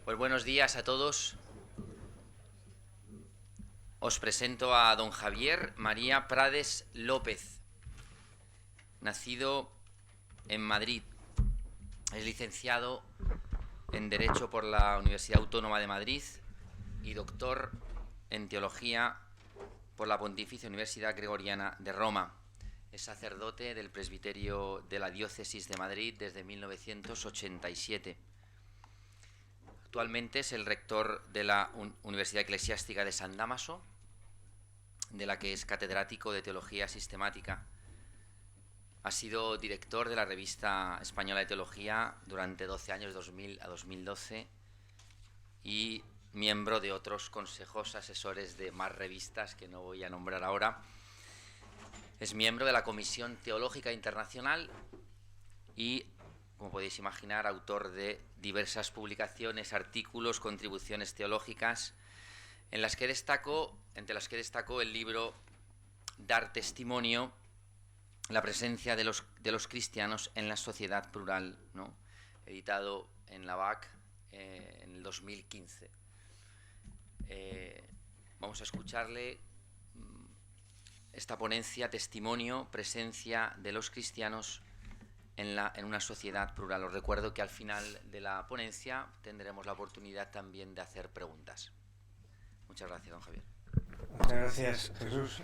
Pues buenos días a todos. Os presento a don Javier María Prades López, nacido en Madrid. Es licenciado en Derecho por la Universidad Autónoma de Madrid y doctor en Teología por la Pontificia Universidad Gregoriana de Roma. Es sacerdote del presbiterio de la Diócesis de Madrid desde 1987. Actualmente es el rector de la Universidad Eclesiástica de San Dámaso, de la que es catedrático de Teología Sistemática. Ha sido director de la Revista Española de Teología durante 12 años, 2000 a 2012, y miembro de otros consejos asesores de más revistas que no voy a nombrar ahora. Es miembro de la Comisión Teológica Internacional y, como podéis imaginar, autor de diversas publicaciones, artículos, contribuciones teológicas, entre las que destaco el libro Dar Testimonio, la presencia de los cristianos en la sociedad plural, ¿no?, editado en la BAC en el 2015. Vamos a escucharle esta ponencia, Testimonio, presencia de los cristianos en una sociedad plural. Os recuerdo que al final de la ponencia tendremos la oportunidad también de hacer preguntas. Muchas gracias, don Javier. Muchas gracias, Jesús.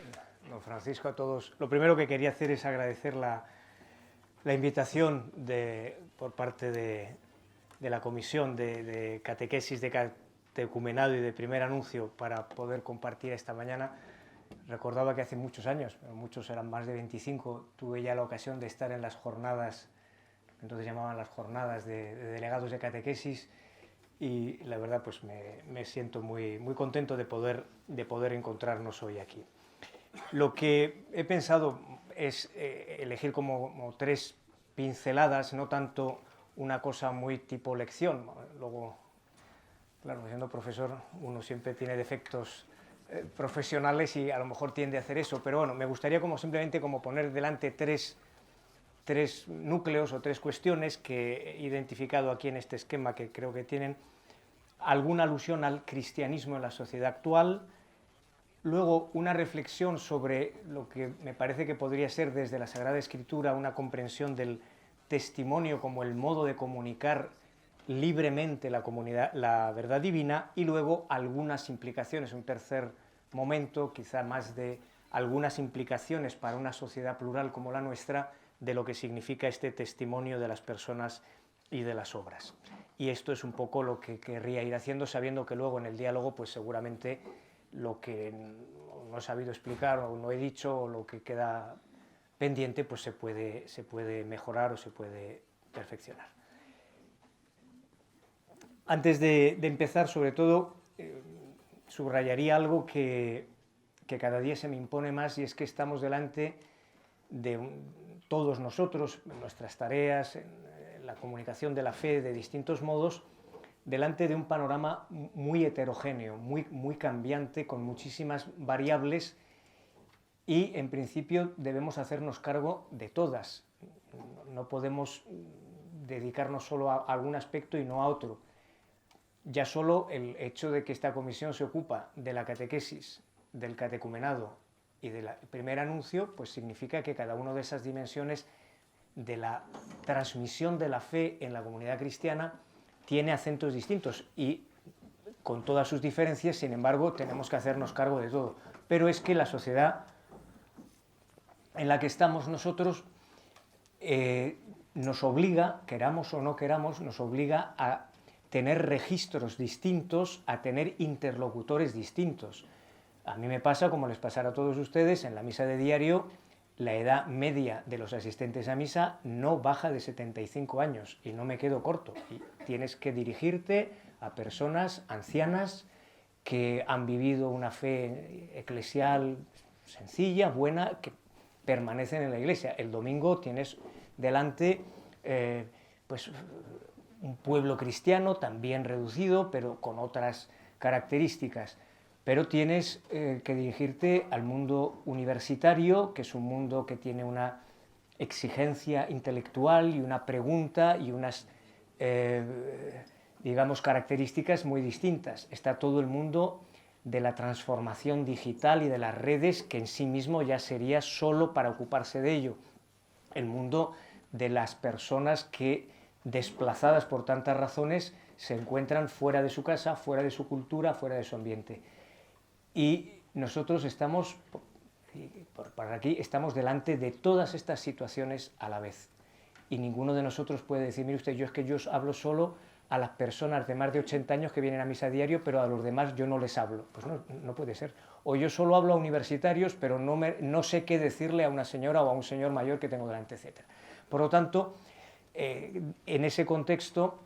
Don Francisco, a todos. Lo primero que quería hacer es agradecer la invitación por parte de la Comisión de Catequesis, de Catecumenado y de Primer Anuncio para poder compartir esta mañana. Recordaba que hace muchos años, muchos eran más de 25, tuve ya la ocasión de estar en las jornadas, entonces llamaban las jornadas de delegados de catequesis, y la verdad pues me siento muy contento de poder encontrarnos hoy aquí. Lo que he pensado es elegir como tres pinceladas, no tanto una cosa muy tipo lección. Luego, claro, siendo profesor uno siempre tiene defectos profesionales y a lo mejor tiende a hacer eso, pero bueno, me gustaría simplemente poner delante tres núcleos o tres cuestiones que he identificado aquí en este esquema, que creo que tienen alguna alusión al cristianismo en la sociedad actual. Luego, una reflexión sobre lo que me parece que podría ser desde la Sagrada Escritura una comprensión del testimonio como el modo de comunicar libremente la verdad divina, y luego algunas implicaciones, un tercer momento, quizá más de algunas implicaciones para una sociedad plural como la nuestra, de lo que significa este testimonio de las personas y de las obras. Y esto es un poco lo que querría ir haciendo, sabiendo que luego en el diálogo pues seguramente lo que no he sabido explicar o no he dicho, o lo que queda pendiente, pues se puede mejorar o se puede perfeccionar. Antes de empezar, sobre todo, subrayaría algo que cada día se me impone más, y es que estamos delante de todos nosotros, en nuestras tareas, en la comunicación de la fe de distintos modos, delante de un panorama muy heterogéneo, muy cambiante, con muchísimas variables, y en principio debemos hacernos cargo de todas. No podemos dedicarnos solo a algún aspecto y no a otro. Ya solo el hecho de que esta comisión se ocupa de la catequesis, del catecumenado y del primer anuncio, pues significa que cada una de esas dimensiones de la transmisión de la fe en la comunidad cristiana tiene acentos distintos, y con todas sus diferencias, sin embargo, tenemos que hacernos cargo de todo. Pero es que la sociedad en la que estamos nosotros nos obliga, queramos o no queramos, nos obliga a tener registros distintos, a tener interlocutores distintos. A mí me pasa, como les pasará a todos ustedes, en la misa de diario, la edad media de los asistentes a misa no baja de 75 años, y no me quedo corto. Y tienes que dirigirte a personas ancianas que han vivido una fe eclesial sencilla, buena, que permanecen en la iglesia. El domingo tienes delante pues un pueblo cristiano también reducido, pero con otras características. Pero tienes que dirigirte al mundo universitario, que es un mundo que tiene una exigencia intelectual y una pregunta y unas digamos, características muy distintas. Está todo el mundo de la transformación digital y de las redes, que en sí mismo ya sería solo para ocuparse de ello. El mundo de las personas que, desplazadas por tantas razones, se encuentran fuera de su casa, fuera de su cultura, fuera de su ambiente. Y nosotros estamos, para aquí, estamos delante de todas estas situaciones a la vez. Y ninguno de nosotros puede decir, mire usted, yo hablo solo a las personas de más de 80 años que vienen a misa diario, pero a los demás yo no les hablo. Pues no puede ser. O yo solo hablo a universitarios, pero no sé qué decirle a una señora o a un señor mayor que tengo delante, etc. Por lo tanto, en ese contexto,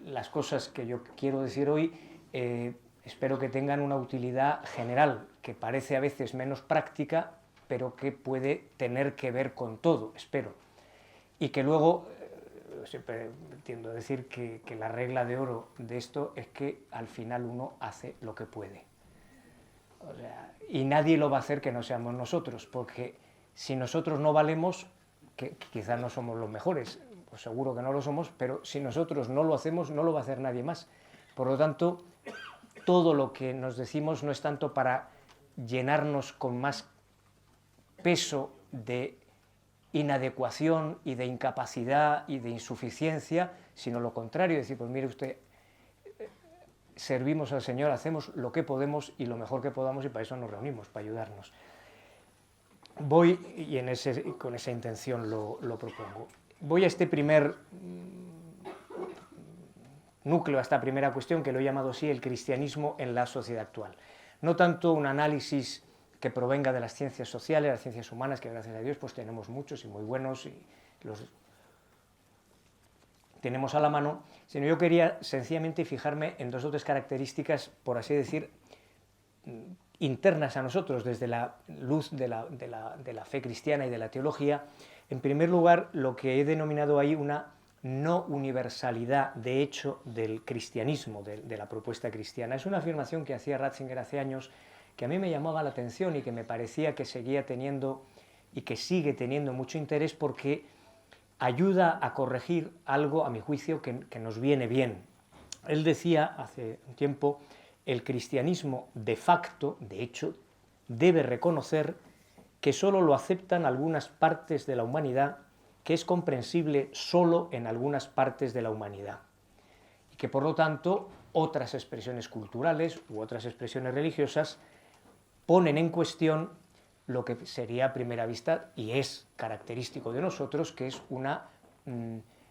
las cosas que yo quiero decir hoy espero que tengan una utilidad general, que parece a veces menos práctica, pero que puede tener que ver con todo, espero. Y que luego, siempre tiendo a decir que la regla de oro de esto es que al final uno hace lo que puede. O sea, y nadie lo va a hacer que no seamos nosotros, porque si nosotros no valemos, que quizás no somos los mejores, pues seguro que no lo somos, pero si nosotros no lo hacemos, no lo va a hacer nadie más. Por lo tanto, todo lo que nos decimos no es tanto para llenarnos con más peso de inadecuación y de incapacidad y de insuficiencia, sino lo contrario, decir, pues mire usted, servimos al Señor, hacemos lo que podemos y lo mejor que podamos, y para eso nos reunimos, para ayudarnos. Voy, y con esa intención lo propongo, voy a este primer núcleo, a esta primera cuestión, que lo he llamado así, el cristianismo en la sociedad actual. No tanto un análisis que provenga de las ciencias sociales, las ciencias humanas, que gracias a Dios pues tenemos muchos y muy buenos y los tenemos a la mano, sino yo quería sencillamente fijarme en dos o tres características, por así decir, internas a nosotros, desde la luz de la fe cristiana y de la teología. En primer lugar, lo que he denominado ahí una no universalidad de hecho del cristianismo, de la propuesta cristiana. Es una afirmación que hacía Ratzinger hace años, que a mí me llamaba la atención y que me parecía que seguía teniendo y que sigue teniendo mucho interés, porque ayuda a corregir algo, a mi juicio, que nos viene bien. Él decía hace un tiempo, el cristianismo de facto, de hecho, debe reconocer que solo lo aceptan algunas partes de la humanidad, que es comprensible solo en algunas partes de la humanidad, y que por lo tanto otras expresiones culturales u otras expresiones religiosas ponen en cuestión lo que sería a primera vista, y es característico de nosotros, que es una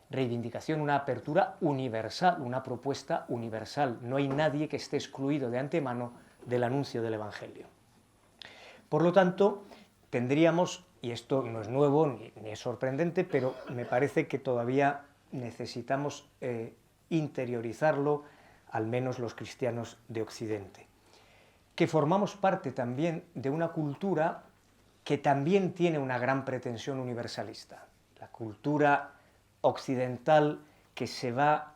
reivindicación, una apertura universal, una propuesta universal. No hay nadie que esté excluido de antemano del anuncio del Evangelio. Por lo tanto, tendríamos, y esto no es nuevo ni es sorprendente, pero me parece que todavía necesitamos interiorizarlo, al menos los cristianos de Occidente, que formamos parte también de una cultura que también tiene una gran pretensión universalista. La cultura occidental, que se va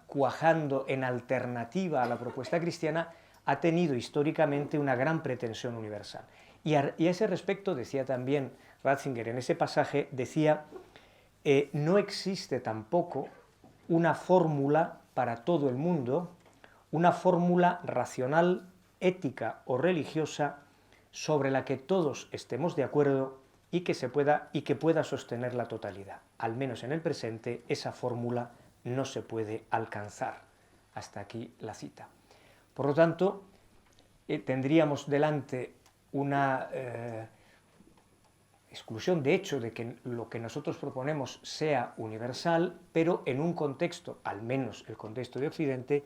cuajando en alternativa a la propuesta cristiana, ha tenido históricamente una gran pretensión universal. Y a ese respecto decía también Ratzinger en ese pasaje, decía, no existe tampoco una fórmula para todo el mundo, una fórmula racional, ética o religiosa sobre la que todos estemos de acuerdo y que pueda sostener la totalidad. Al menos en el presente, esa fórmula no se puede alcanzar. Hasta aquí la cita. Por lo tanto, tendríamos delante una exclusión de hecho de que lo que nosotros proponemos sea universal, pero en un contexto, al menos el contexto de Occidente,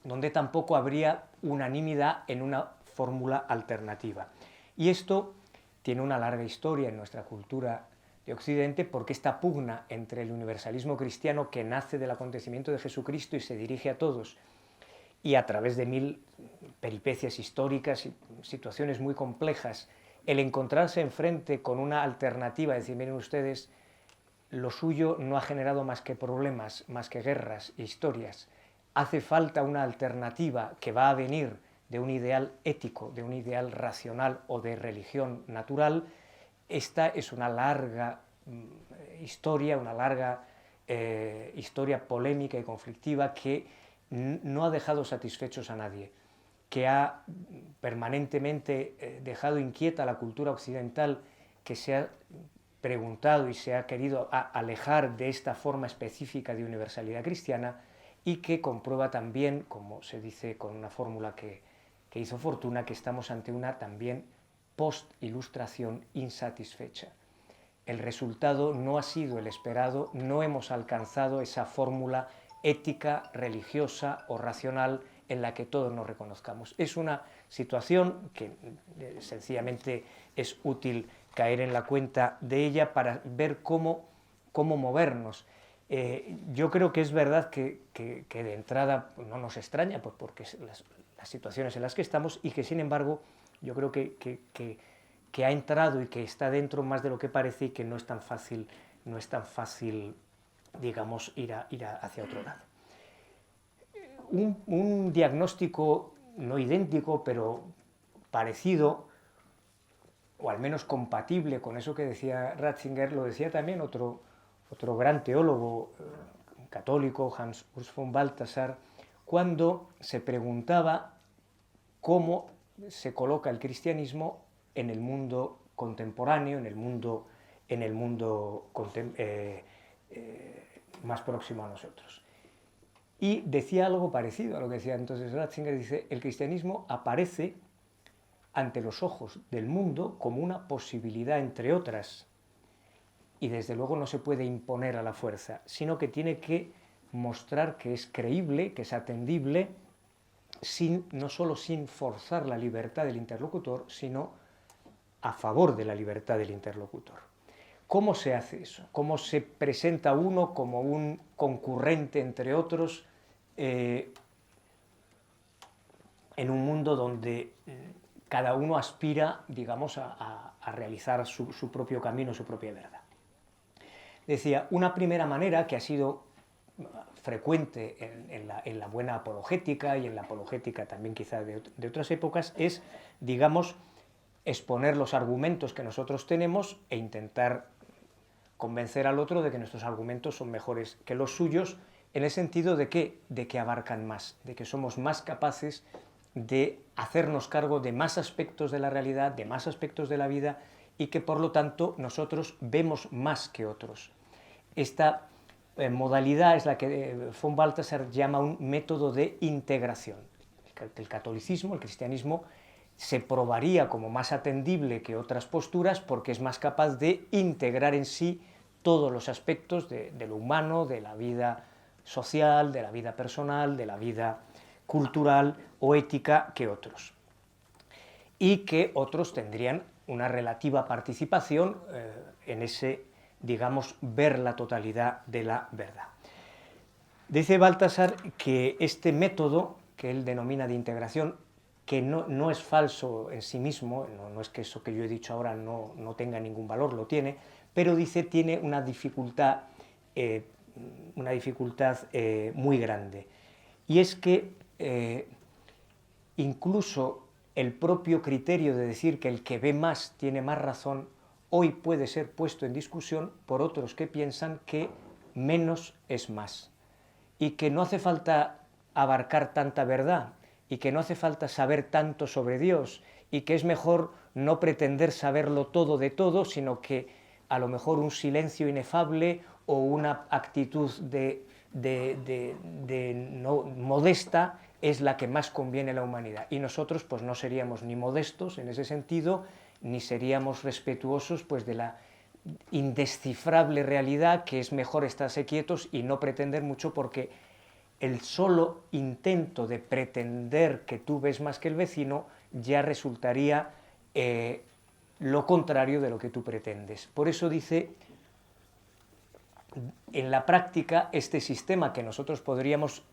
donde tampoco habría unanimidad en una fórmula alternativa. Y esto tiene una larga historia en nuestra cultura de Occidente, porque esta pugna entre el universalismo cristiano, que nace del acontecimiento de Jesucristo y se dirige a todos, y a través de mil peripecias históricas y situaciones muy complejas, el encontrarse enfrente con una alternativa, decir, miren ustedes, lo suyo no ha generado más que problemas, más que guerras e historias. Hace falta una alternativa que va a venir de un ideal ético, de un ideal racional o de religión natural. Esta es una larga historia, una larga historia polémica y conflictiva que no ha dejado satisfechos a nadie, que ha permanentemente dejado inquieta a la cultura occidental, que se ha preguntado y se ha querido alejar de esta forma específica de universalidad cristiana, y que comprueba también, como se dice con una fórmula que hizo Fortuna, que estamos ante una también post-ilustración insatisfecha. El resultado no ha sido el esperado, no hemos alcanzado esa fórmula ética, religiosa o racional en la que todos nos reconozcamos. Es una situación que sencillamente es útil caer en la cuenta de ella para ver cómo movernos. Yo creo que es verdad que de entrada no nos extraña, pues porque las situaciones en las que estamos, y que sin embargo yo creo que ha entrado y que está dentro más de lo que parece, y que no es tan fácil, digamos, ir hacia otro lado. Un diagnóstico no idéntico, pero parecido, o al menos compatible con eso que decía Ratzinger, lo decía también otro gran teólogo católico, Hans Urs von Balthasar, cuando se preguntaba cómo se coloca el cristianismo en el mundo contemporáneo, en el mundo más próximo a nosotros. Y decía algo parecido a lo que decía entonces Ratzinger. Dice: el cristianismo aparece ante los ojos del mundo como una posibilidad entre otras, y desde luego no se puede imponer a la fuerza, sino que tiene que mostrar que es creíble, que es atendible, no solo sin forzar la libertad del interlocutor, sino a favor de la libertad del interlocutor. ¿Cómo se hace eso? ¿Cómo se presenta uno como un concurrente entre otros en un mundo donde cada uno aspira, digamos, a realizar su propio camino, su propia verdad? Decía, una primera manera que ha sido frecuente en la buena apologética, y en la apologética también quizá de otras épocas, es, digamos, exponer los argumentos que nosotros tenemos e intentar convencer al otro de que nuestros argumentos son mejores que los suyos, en el sentido de que abarcan más, de que somos más capaces de hacernos cargo de más aspectos de la realidad, de más aspectos de la vida, y que por lo tanto nosotros vemos más que otros. Esta modalidad es la que von Balthasar llama un método de integración. El catolicismo, el cristianismo, se probaría como más atendible que otras posturas porque es más capaz de integrar en sí todos los aspectos de lo humano, de la vida social, de la vida personal, de la vida cultural o ética que otros. Y que otros tendrían una relativa participación en ese, digamos, ver la totalidad de la verdad. Dice Balthasar que este método, que él denomina de integración, que no es falso en sí mismo, no es que eso que yo he dicho ahora no tenga ningún valor, lo tiene, pero dice tiene una dificultad muy grande. Y es que incluso el propio criterio de decir que el que ve más tiene más razón, hoy puede ser puesto en discusión por otros que piensan que menos es más, y que no hace falta abarcar tanta verdad, y que no hace falta saber tanto sobre Dios, y que es mejor no pretender saberlo todo de todo, sino que a lo mejor un silencio inefable o una actitud modesta es la que más conviene a la humanidad. Y nosotros pues no seríamos ni modestos en ese sentido, ni seríamos respetuosos pues de la indescifrable realidad, que es mejor estarse quietos y no pretender mucho, porque el solo intento de pretender que tú ves más que el vecino ya resultaría lo contrario de lo que tú pretendes. Por eso dice, en la práctica, este sistema que nosotros podríamos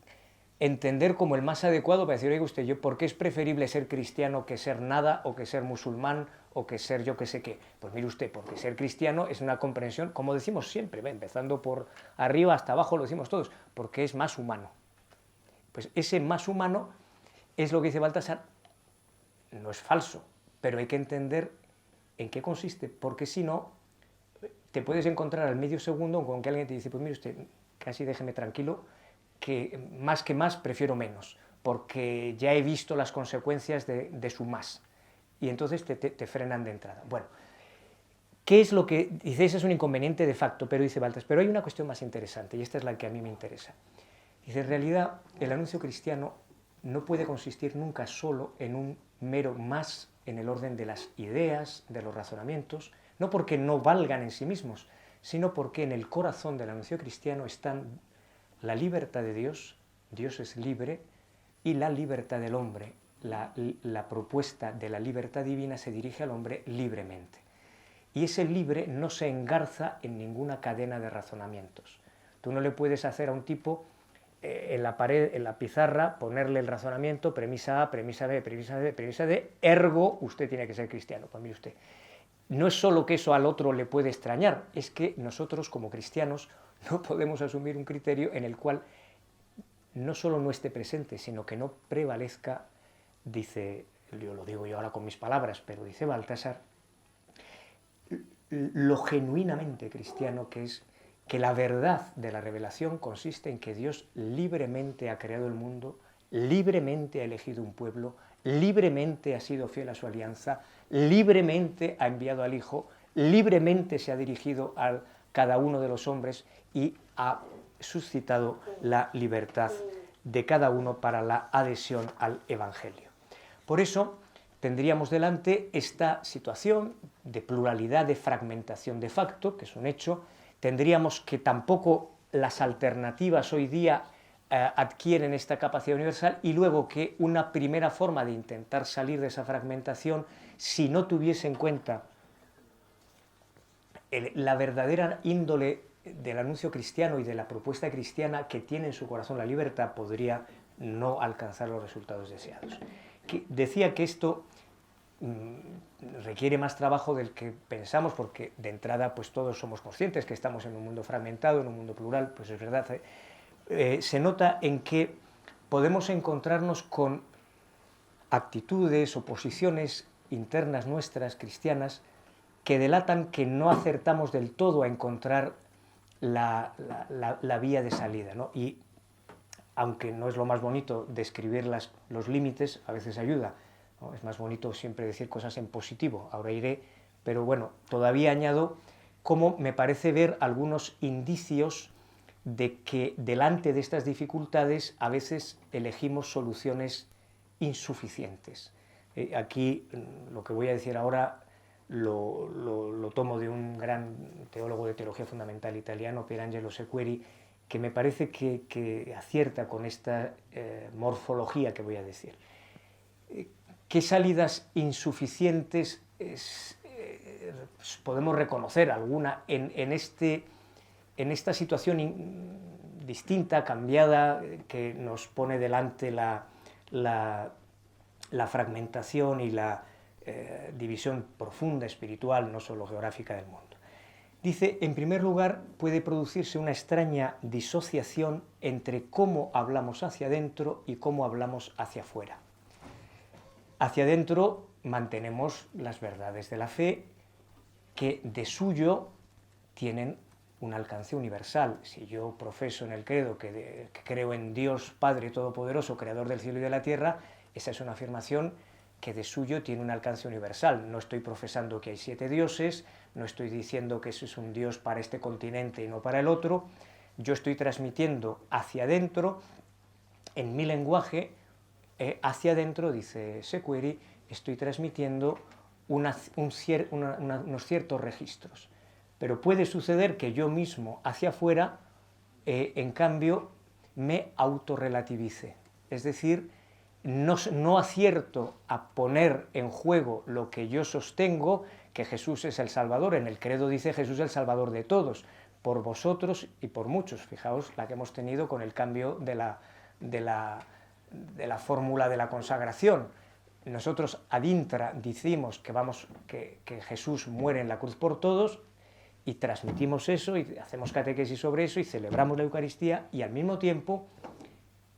entender como el más adecuado para decir: oiga usted, ¿por qué es preferible ser cristiano que ser nada, o que ser musulmán, o que ser yo que sé qué? Pues mire usted, porque ser cristiano es una comprensión, como decimos siempre, empezando por arriba hasta abajo, lo decimos todos, porque es más humano. Pues ese más humano es lo que dice Balthasar, no es falso, pero hay que entender en qué consiste, porque si no, te puedes encontrar al medio segundo con que alguien te dice: pues mire usted, casi déjeme tranquilo, que más prefiero menos, porque ya he visto las consecuencias de su más, y entonces te frenan de entrada. Bueno, ¿qué es lo que...? Dice, ese es un inconveniente de facto, pero dice Baltas, pero hay una cuestión más interesante, y esta es la que a mí me interesa. Dice, en realidad, el anuncio cristiano no puede consistir nunca solo en un mero más en el orden de las ideas, de los razonamientos, no porque no valgan en sí mismos, sino porque en el corazón del anuncio cristiano están la libertad de Dios, Dios es libre, y la libertad del hombre. La propuesta de la libertad divina se dirige al hombre libremente. Y ese libre no se engarza en ninguna cadena de razonamientos. Tú no le puedes hacer a un tipo en la pared, en la pizarra, ponerle el razonamiento, premisa A, premisa B, premisa C, premisa D, ergo, usted tiene que ser cristiano. Pues mire usted, no es solo que eso al otro le puede extrañar, es que nosotros como cristianos no podemos asumir un criterio en el cual no solo no esté presente, sino que no prevalezca, dice, yo lo digo yo ahora con mis palabras, pero dice Baltasar, lo genuinamente cristiano que es que la verdad de la revelación consiste en que Dios libremente ha creado el mundo, libremente ha elegido un pueblo, libremente ha sido fiel a su alianza, libremente ha enviado al Hijo, libremente se ha dirigido a cada uno de los hombres y ha suscitado la libertad de cada uno para la adhesión al Evangelio. Por eso tendríamos delante esta situación de pluralidad, de fragmentación de facto, que es un hecho. Tendríamos que tampoco las alternativas hoy día adquieren esta capacidad universal, y luego que una primera forma de intentar salir de esa fragmentación, si no tuviese en cuenta la verdadera índole del anuncio cristiano y de la propuesta cristiana que tiene en su corazón la libertad, podría no alcanzar los resultados deseados. Decía que esto requiere más trabajo del que pensamos, porque de entrada pues todos somos conscientes que estamos en un mundo fragmentado, en un mundo plural, pues es verdad. Se nota en que podemos encontrarnos con actitudes o posiciones internas nuestras, cristianas, que delatan que no acertamos del todo a encontrar la vía de salida, ¿no? Y aunque no es lo más bonito describir los límites, a veces ayuda, ¿no? Es más bonito siempre decir cosas en positivo, ahora iré, pero bueno, todavía añado cómo me parece ver algunos indicios de que delante de estas dificultades a veces elegimos soluciones insuficientes. Aquí lo que voy a decir ahora lo tomo de un gran teólogo de teología fundamental italiano, Pierangelo Sequeri, que me parece que acierta con esta morfología que voy a decir. ¿Qué salidas insuficientes podemos reconocer alguna en esta situación distinta, cambiada, que nos pone delante la fragmentación y la división profunda, espiritual, no solo geográfica del mundo? Dice, en primer lugar, puede producirse una extraña disociación entre cómo hablamos hacia adentro y cómo hablamos hacia afuera. Hacia adentro mantenemos las verdades de la fe, que de suyo tienen un alcance universal. Si yo profeso en el credo que creo en Dios Padre Todopoderoso, Creador del cielo y de la tierra, esa es una afirmación que de suyo tiene un alcance universal. No estoy profesando que hay 7 dioses, no estoy diciendo que eso es un Dios para este continente y no para el otro. Yo estoy transmitiendo hacia adentro, en mi lenguaje, hacia adentro, dice Sequeri, estoy transmitiendo unos ciertos registros. Pero puede suceder que yo mismo, hacia afuera, en cambio, me autorrelativice. Es decir, no acierto a poner en juego lo que yo sostengo, que Jesús es el Salvador. En el credo dice Jesús es el Salvador de todos, por vosotros y por muchos. Fijaos la que hemos tenido con el cambio de la fórmula de la consagración. Nosotros ad intra decimos que Jesús muere en la cruz por todos, y transmitimos eso, y hacemos catequesis sobre eso, y celebramos la Eucaristía, y al mismo tiempo,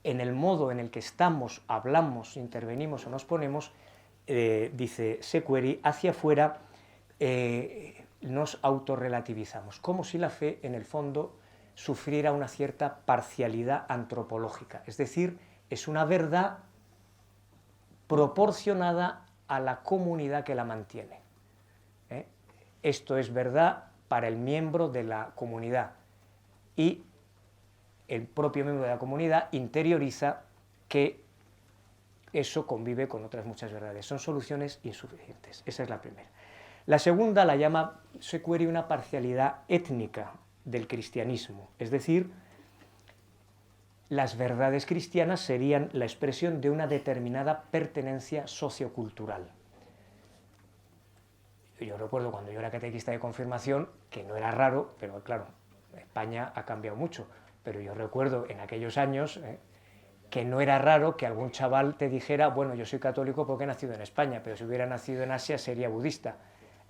en el modo en el que estamos, hablamos, intervenimos o nos ponemos, dice Sequeri, hacia afuera nos autorrelativizamos, como si la fe, en el fondo, sufriera una cierta parcialidad antropológica, es decir, es una verdad proporcionada a la comunidad que la mantiene. Esto es verdad para el miembro de la comunidad y el propio miembro de la comunidad interioriza que eso convive con otras muchas verdades. Son soluciones insuficientes. Esa es la primera. La segunda la llama Sequeri una parcialidad étnica del cristianismo, es decir, las verdades cristianas serían la expresión de una determinada pertenencia sociocultural. Yo recuerdo cuando yo era catequista de confirmación, que no era raro, pero claro, España ha cambiado mucho, pero yo recuerdo en aquellos años que no era raro que algún chaval te dijera, bueno, yo soy católico porque he nacido en España, pero si hubiera nacido en Asia sería budista.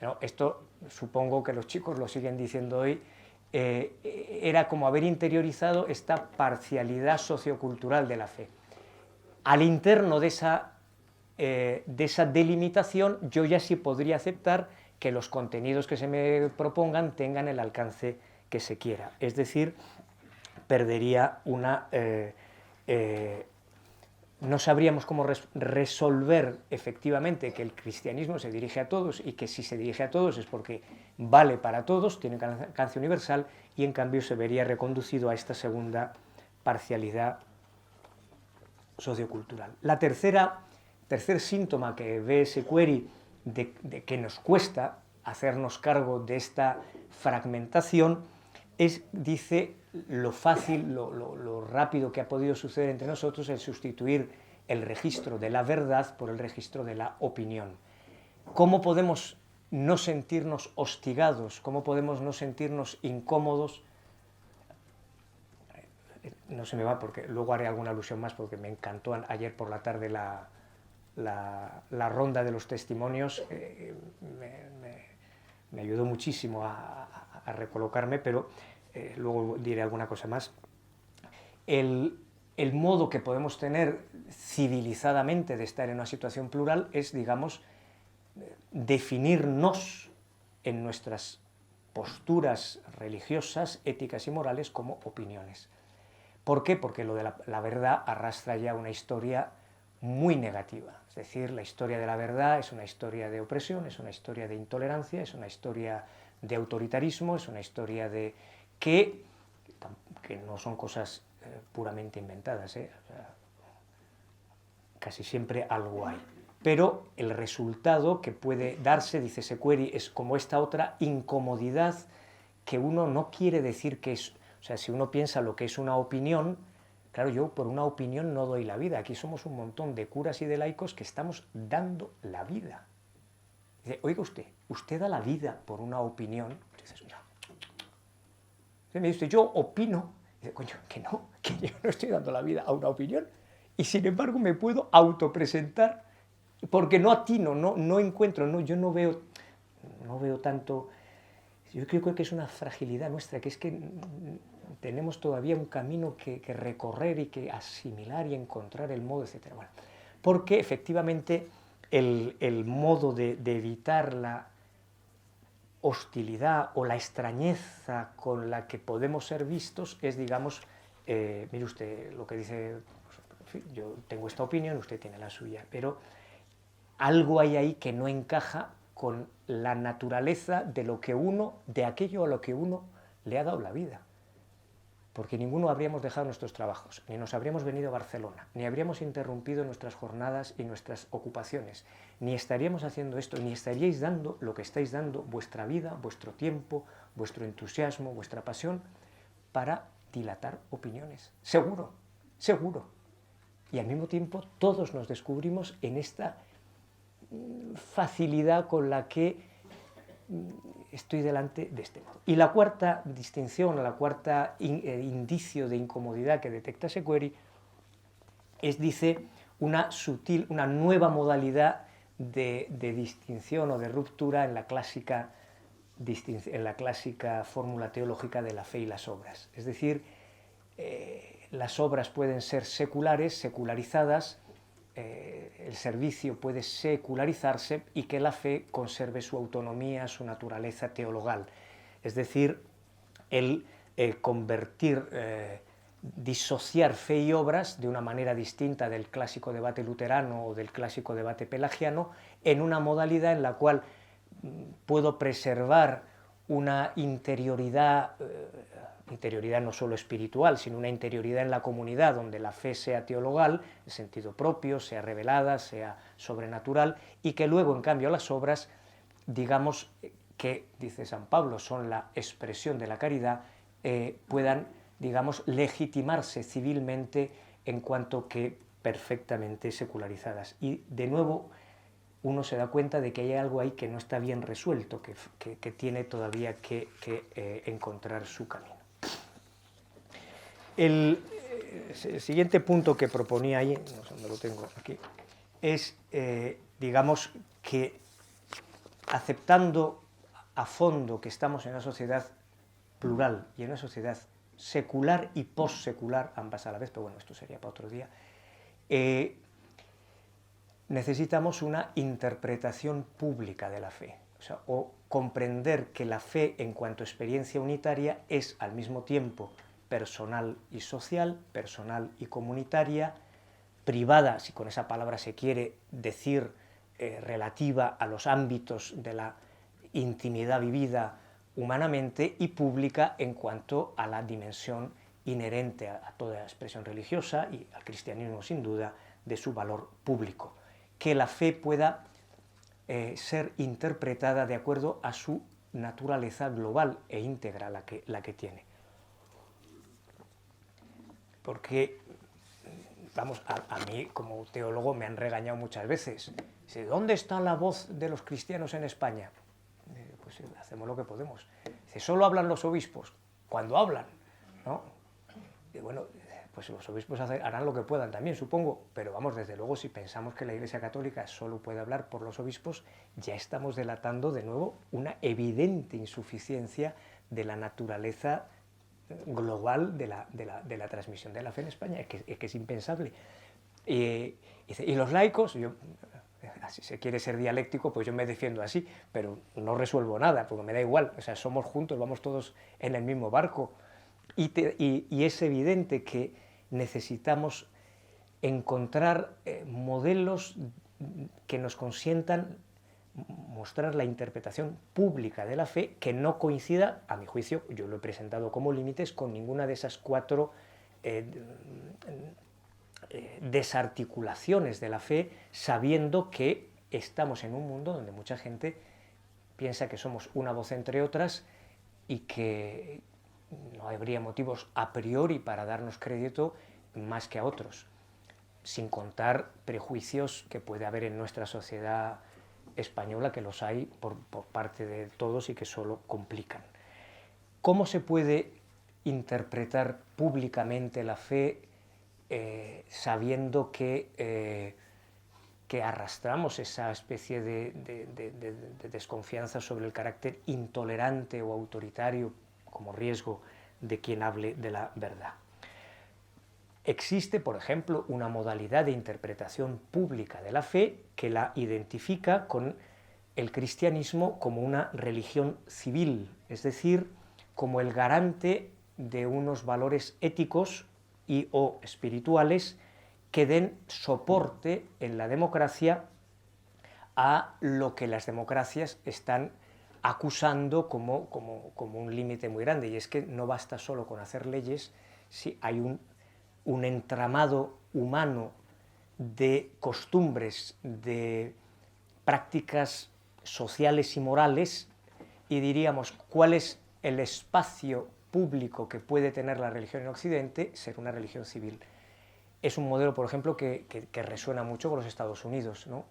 ¿No? Esto supongo que los chicos lo siguen diciendo hoy, era como haber interiorizado esta parcialidad sociocultural de la fe. Al interno de esa delimitación yo ya sí podría aceptar que los contenidos que se me propongan tengan el alcance que se quiera, es decir, perdería una... no sabríamos cómo resolver efectivamente que el cristianismo se dirige a todos y que si se dirige a todos es porque vale para todos, tiene alcance universal, y en cambio se vería reconducido a esta segunda parcialidad sociocultural. La tercer síntoma que ve Sequeri de que nos cuesta hacernos cargo de esta fragmentación es, dice, lo fácil, lo rápido que ha podido suceder entre nosotros el sustituir el registro de la verdad por el registro de la opinión. ¿Cómo podemos no sentirnos hostigados? ¿Cómo podemos no sentirnos incómodos? No se me va porque luego haré alguna alusión más porque me encantó ayer por la tarde la ronda de los testimonios, me ayudó muchísimo a recolocarme, pero luego diré alguna cosa más. El modo que podemos tener civilizadamente de estar en una situación plural es, digamos, definirnos en nuestras posturas religiosas, éticas y morales como opiniones. ¿Por qué? Porque lo de la verdad arrastra ya una historia muy negativa. Es decir, la historia de la verdad es una historia de opresión, es una historia de intolerancia, es una historia de autoritarismo, es una historia de que no son cosas puramente inventadas, o sea, casi siempre algo hay. Pero el resultado que puede darse, dice Sequeri, es como esta otra incomodidad que uno no quiere decir que es. O sea, si uno piensa lo que es una opinión, claro, yo por una opinión no doy la vida. Aquí somos un montón de curas y de laicos que estamos dando la vida. Dice, oiga usted da la vida por una opinión. Dices, no. Me dice, yo opino. Dice, coño, que yo no estoy dando la vida a una opinión. Y sin embargo me puedo autopresentar porque no atino, no encuentro, yo no veo tanto. Yo creo que es una fragilidad nuestra, que es que tenemos todavía un camino que recorrer y que asimilar y encontrar el modo, etc. Bueno, porque efectivamente el modo de evitar la hostilidad o la extrañeza con la que podemos ser vistos es, digamos, mire usted lo que dice, pues, yo tengo esta opinión, usted tiene la suya, pero algo hay ahí que no encaja con la naturaleza de aquello a lo que uno le ha dado la vida. Porque ninguno habríamos dejado nuestros trabajos, ni nos habríamos venido a Barcelona, ni habríamos interrumpido nuestras jornadas y nuestras ocupaciones, ni estaríamos haciendo esto, ni estaríais dando lo que estáis dando, vuestra vida, vuestro tiempo, vuestro entusiasmo, vuestra pasión, para dilatar opiniones. Seguro, seguro. Y al mismo tiempo todos nos descubrimos en esta facilidad con la que estoy delante de este modo. Y la cuarta distinción, la cuarta indicio de incomodidad que detecta Sequeri es, dice, una nueva modalidad de distinción o de ruptura en la clásica fórmula teológica de la fe y las obras. Es decir, las obras pueden ser seculares, secularizadas, el servicio puede secularizarse y que la fe conserve su autonomía, su naturaleza teologal. Es decir, él convertir, disociar fe y obras de una manera distinta del clásico debate luterano o del clásico debate pelagiano, en una modalidad en la cual puedo preservar una interioridad, interioridad no solo espiritual, sino una interioridad en la comunidad, donde la fe sea teologal, en sentido propio, sea revelada, sea sobrenatural, y que luego, en cambio, las obras, digamos que, dice San Pablo, son la expresión de la caridad, puedan, digamos, legitimarse civilmente en cuanto que perfectamente secularizadas. Y, de nuevo, uno se da cuenta de que hay algo ahí que no está bien resuelto, que tiene todavía que encontrar su camino. El siguiente punto que proponía ahí, no sé dónde lo tengo aquí, es, digamos, que aceptando a fondo que estamos en una sociedad plural y en una sociedad secular y postsecular, ambas a la vez, pero bueno, esto sería para otro día, necesitamos una interpretación pública de la fe, o comprender que la fe en cuanto a experiencia unitaria es al mismo tiempo personal y social, personal y comunitaria, privada, si con esa palabra se quiere decir, relativa a los ámbitos de la intimidad vivida humanamente, y pública en cuanto a la dimensión inherente a toda expresión religiosa y al cristianismo, sin duda, de su valor público. Que la fe pueda ser interpretada de acuerdo a su naturaleza global e íntegra, la que tiene. Porque, vamos, a mí como teólogo me han regañado muchas veces. Dice, ¿dónde está la voz de los cristianos en España? Pues hacemos lo que podemos. Dice, solo hablan los obispos, cuando hablan, ¿no? Y bueno, pues los obispos harán lo que puedan también, supongo, pero vamos, desde luego, si pensamos que la Iglesia Católica solo puede hablar por los obispos, ya estamos delatando de nuevo una evidente insuficiencia de la naturaleza global de la transmisión de la fe en España. Es que es impensable. Y los laicos, si se quiere ser dialéctico, pues yo me defiendo así, pero no resuelvo nada, porque me da igual, o sea, somos juntos, vamos todos en el mismo barco. Y es evidente que necesitamos encontrar modelos que nos consientan mostrar la interpretación pública de la fe que no coincida, a mi juicio, yo lo he presentado como límites, con ninguna de esas cuatro desarticulaciones de la fe, sabiendo que estamos en un mundo donde mucha gente piensa que somos una voz entre otras y que no habría motivos a priori para darnos crédito más que a otros, sin contar prejuicios que puede haber en nuestra sociedad española, que los hay por parte de todos y que solo complican. ¿Cómo se puede interpretar públicamente la fe sabiendo que arrastramos esa especie de desconfianza sobre el carácter intolerante o autoritario como riesgo de quien hable de la verdad? Existe, por ejemplo, una modalidad de interpretación pública de la fe que la identifica con el cristianismo como una religión civil, es decir, como el garante de unos valores éticos y o espirituales que den soporte en la democracia a lo que las democracias están acusando como un límite muy grande, y es que no basta solo con hacer leyes, si hay un entramado humano de costumbres, de prácticas sociales y morales, y diríamos, ¿cuál es el espacio público que puede tener la religión en Occidente? Ser una religión civil. Es un modelo, por ejemplo, que resuena mucho con los Estados Unidos, ¿no?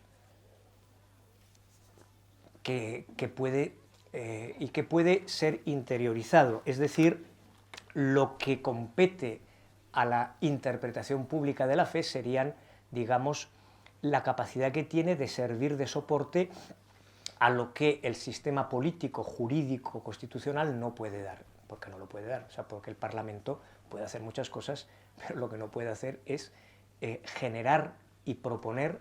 que puede ser interiorizado, es decir, lo que compete a la interpretación pública de la fe serían, digamos, la capacidad que tiene de servir de soporte a lo que el sistema político, jurídico, constitucional no puede dar, porque no lo puede dar, o sea, porque el Parlamento puede hacer muchas cosas, pero lo que no puede hacer es generar y proponer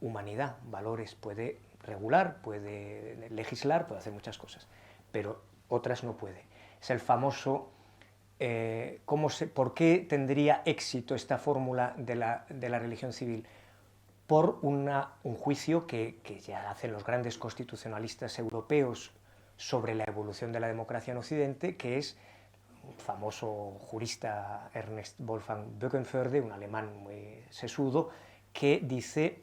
humanidad, valores, puede regular, puede legislar, puede hacer muchas cosas, pero otras no puede. Es el famoso, ¿por qué tendría éxito esta fórmula de la religión civil? Por un juicio que ya hacen los grandes constitucionalistas europeos sobre la evolución de la democracia en Occidente, que es un famoso jurista, Ernest Wolfgang Böckenförde, un alemán muy sesudo, que dice: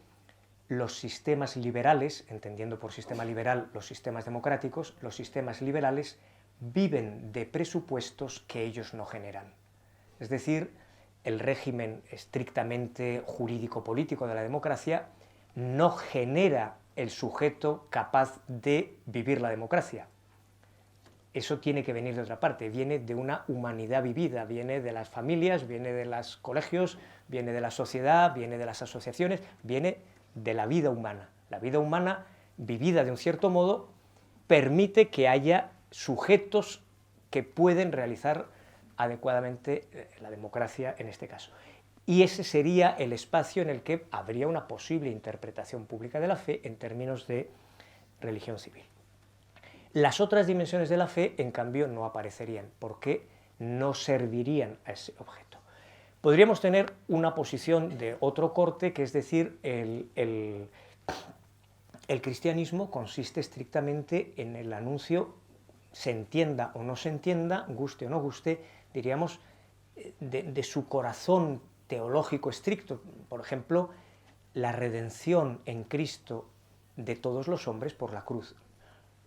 los sistemas liberales, entendiendo por sistema liberal los sistemas democráticos, los sistemas liberales viven de presupuestos que ellos no generan. Es decir, el régimen estrictamente jurídico-político de la democracia no genera el sujeto capaz de vivir la democracia. Eso tiene que venir de otra parte, viene de una humanidad vivida, viene de las familias, viene de los colegios, viene de la sociedad, viene de las asociaciones, viene de la vida humana. La vida humana, vivida de un cierto modo, permite que haya sujetos que pueden realizar adecuadamente la democracia en este caso. Y ese sería el espacio en el que habría una posible interpretación pública de la fe en términos de religión civil. Las otras dimensiones de la fe, en cambio, no aparecerían, porque no servirían a ese objeto. Podríamos tener una posición de otro corte, que es decir, el cristianismo consiste estrictamente en el anuncio, se entienda o no se entienda, guste o no guste, diríamos, de su corazón teológico estricto. Por ejemplo, la redención en Cristo de todos los hombres por la cruz.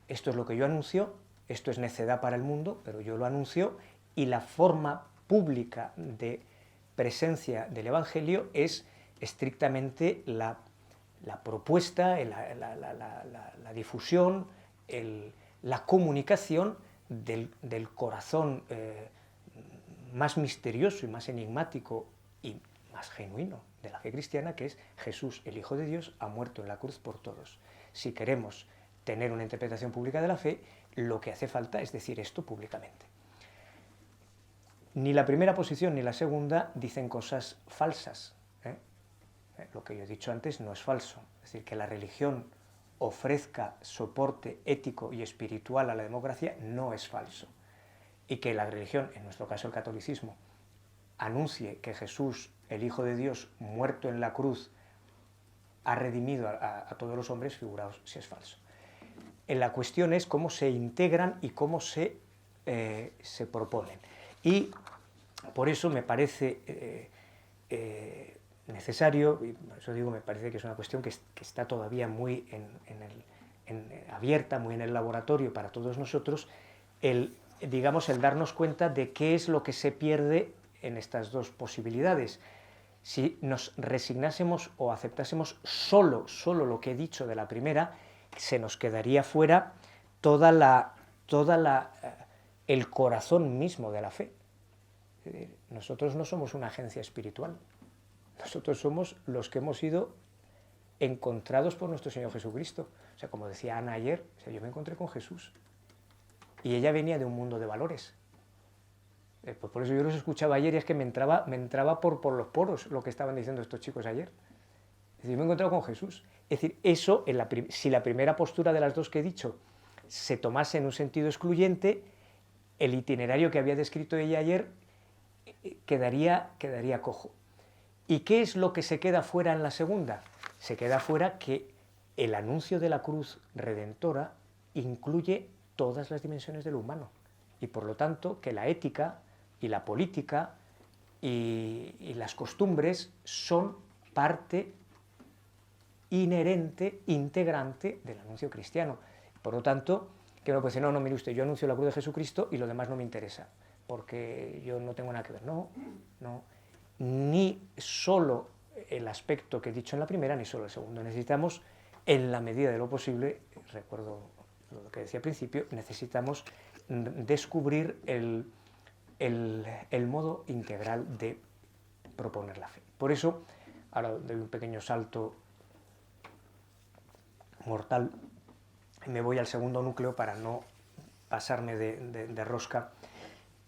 Esto es lo que yo anuncio, esto es necedad para el mundo, pero yo lo anuncio, y la forma pública de presencia del Evangelio es estrictamente la propuesta, la difusión, la comunicación del corazón más misterioso y más enigmático y más genuino de la fe cristiana, que es Jesús, el Hijo de Dios, ha muerto en la cruz por todos. Si queremos tener una interpretación pública de la fe, lo que hace falta es decir esto públicamente. Ni la primera posición ni la segunda dicen cosas falsas. Lo que yo he dicho antes no es falso. Es decir, que la religión ofrezca soporte ético y espiritual a la democracia no es falso. Y que la religión, en nuestro caso el catolicismo, anuncie que Jesús, el Hijo de Dios, muerto en la cruz, ha redimido a todos los hombres, figuraos si es falso. La cuestión es cómo se integran y cómo se proponen. Y por eso me parece necesario, y por eso digo, me parece que es una cuestión que está todavía muy abierta, muy en el laboratorio para todos nosotros, el darnos cuenta de qué es lo que se pierde en estas dos posibilidades. Si nos resignásemos o aceptásemos solo lo que he dicho de la primera, se nos quedaría fuera el corazón mismo de la fe. Nosotros no somos una agencia espiritual, nosotros somos los que hemos sido encontrados por nuestro Señor Jesucristo. O sea, como decía Ana ayer, yo me encontré con Jesús y ella venía de un mundo de valores. Pues por eso yo los escuchaba ayer y es que me entraba por los poros lo que estaban diciendo estos chicos ayer. Es decir, me he encontrado con Jesús. Es decir, eso, si la primera postura de las dos que he dicho se tomase en un sentido excluyente, el itinerario que había descrito ella ayer quedaría cojo. ¿Y qué es lo que se queda fuera en la segunda? Se queda fuera que el anuncio de la cruz redentora incluye todas las dimensiones de lo humano, y por lo tanto que la ética y la política y las costumbres son parte inherente, integrante del anuncio cristiano. Por lo tanto, que uno puede decir, no, mire usted, yo anuncio la cruz de Jesucristo y lo demás no me interesa, porque yo no tengo nada que ver. No, ni solo el aspecto que he dicho en la primera, ni solo el segundo. Necesitamos, en la medida de lo posible, recuerdo lo que decía al principio, necesitamos descubrir el modo integral de proponer la fe. Por eso, ahora doy un pequeño salto mortal, me voy al segundo núcleo para no pasarme de rosca.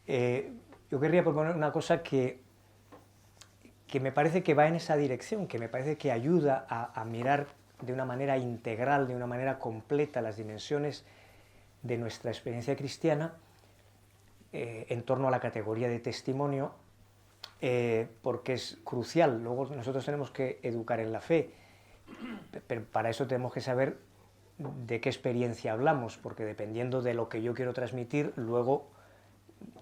Yo querría proponer una cosa que me parece que va en esa dirección, que me parece que ayuda a mirar de una manera integral, de una manera completa las dimensiones de nuestra experiencia cristiana, en torno a la categoría de testimonio, porque es crucial. Luego nosotros tenemos que educar en la fe, pero para eso tenemos que saber de qué experiencia hablamos, porque dependiendo de lo que yo quiero transmitir, luego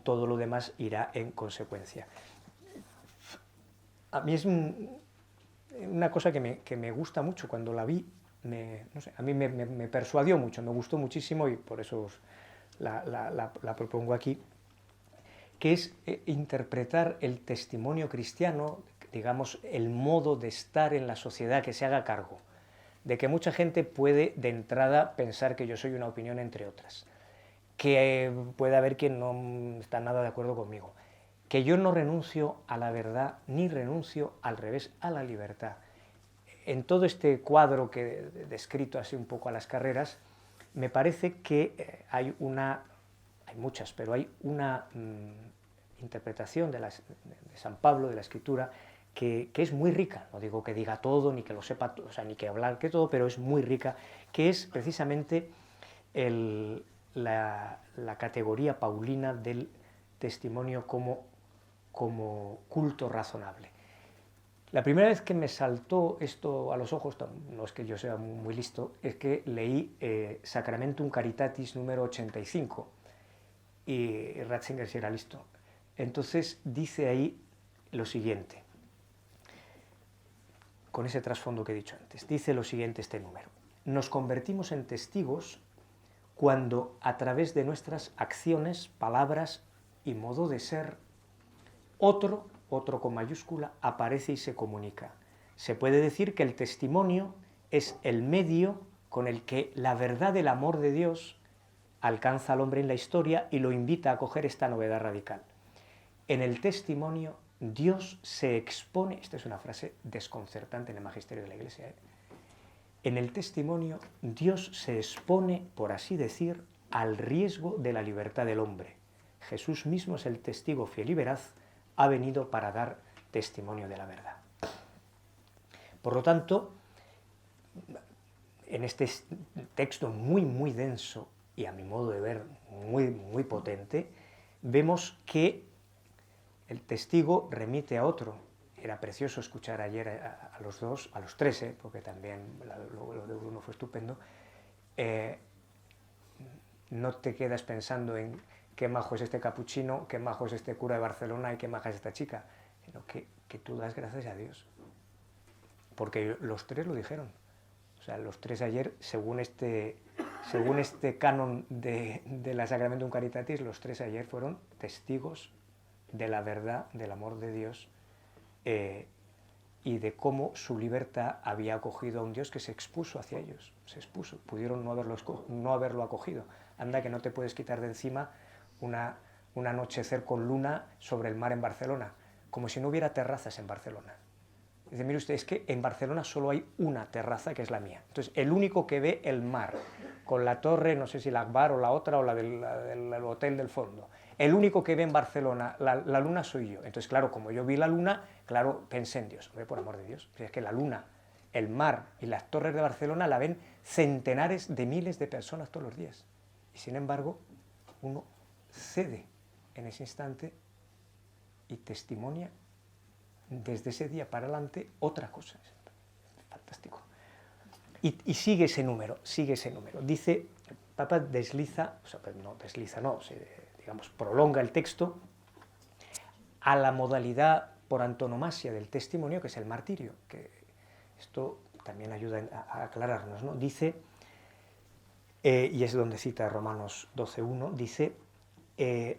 todo lo demás irá en consecuencia. A mí es una cosa que me gusta mucho. Cuando la vi, no sé, a mí me persuadió mucho, me gustó muchísimo y por eso la propongo aquí, que es interpretar el testimonio cristiano, digamos, el modo de estar en la sociedad, que se haga cargo de que mucha gente puede de entrada pensar que yo soy una opinión entre otras, que puede haber quien no está nada de acuerdo conmigo, que yo no renuncio a la verdad ni renuncio al revés a la libertad. En todo este cuadro que he descrito así un poco a las carreras, me parece que hay muchas, pero hay una interpretación de San Pablo, de la Escritura, que es muy rica. No digo que diga todo, ni que lo sepa, o sea, ni que hablar que todo, pero es muy rica, que es precisamente la categoría paulina del testimonio como culto razonable. La primera vez que me saltó esto a los ojos, no es que yo sea muy listo, es que leí Sacramentum Caritatis número 85, y Ratzinger sí era listo. Entonces dice ahí lo siguiente, con ese trasfondo que he dicho antes, dice lo siguiente este número: nos convertimos en testigos cuando a través de nuestras acciones, palabras y modo de ser, otro con mayúscula, aparece y se comunica. Se puede decir que el testimonio es el medio con el que la verdad del amor de Dios alcanza al hombre en la historia y lo invita a acoger esta novedad radical. En el testimonio Dios se expone, esta es una frase desconcertante en el magisterio de la Iglesia, en el testimonio Dios se expone, por así decir, al riesgo de la libertad del hombre. Jesús mismo es el testigo fiel y veraz, ha venido para dar testimonio de la verdad. Por lo tanto, en este texto muy denso y a mi modo de ver muy potente, vemos que el testigo remite a otro. Era precioso escuchar ayer a los dos, a los tres, porque también lo de Bruno fue estupendo. No te quedas pensando en qué majo es este capuchino, qué majo es este cura de Barcelona y qué maja es esta chica, sino que tú das gracias a Dios. Porque los tres lo dijeron. O sea, los tres ayer, según este canon de la Sacramentum Caritatis, los tres ayer fueron testigos de la verdad, del amor de Dios, y de cómo su libertad había acogido a un Dios que se expuso hacia ellos. Se expuso, pudieron no haberlo acogido. Anda que no te puedes quitar de encima un anochecer con luna sobre el mar en Barcelona, como si no hubiera terrazas en Barcelona. Dice, mire usted, es que en Barcelona solo hay una terraza, que es la mía. Entonces, el único que ve el mar, con la torre, no sé si la Akbar o la otra, o la del hotel del fondo, el único que ve en Barcelona la luna soy yo. Entonces, claro, como yo vi la luna, claro, pensé en Dios. Hombre, por amor de Dios, es que la luna, el mar y las torres de Barcelona la ven centenares de miles de personas todos los días. Y sin embargo, uno cede en ese instante y testimonia desde ese día para adelante otra cosa. Fantástico. Y sigue ese número. Dice, el Papa digamos, prolonga el texto a la modalidad por antonomasia del testimonio, que es el martirio, que esto también ayuda a aclararnos, ¿no? Dice, y es donde cita Romanos 12:1, dice,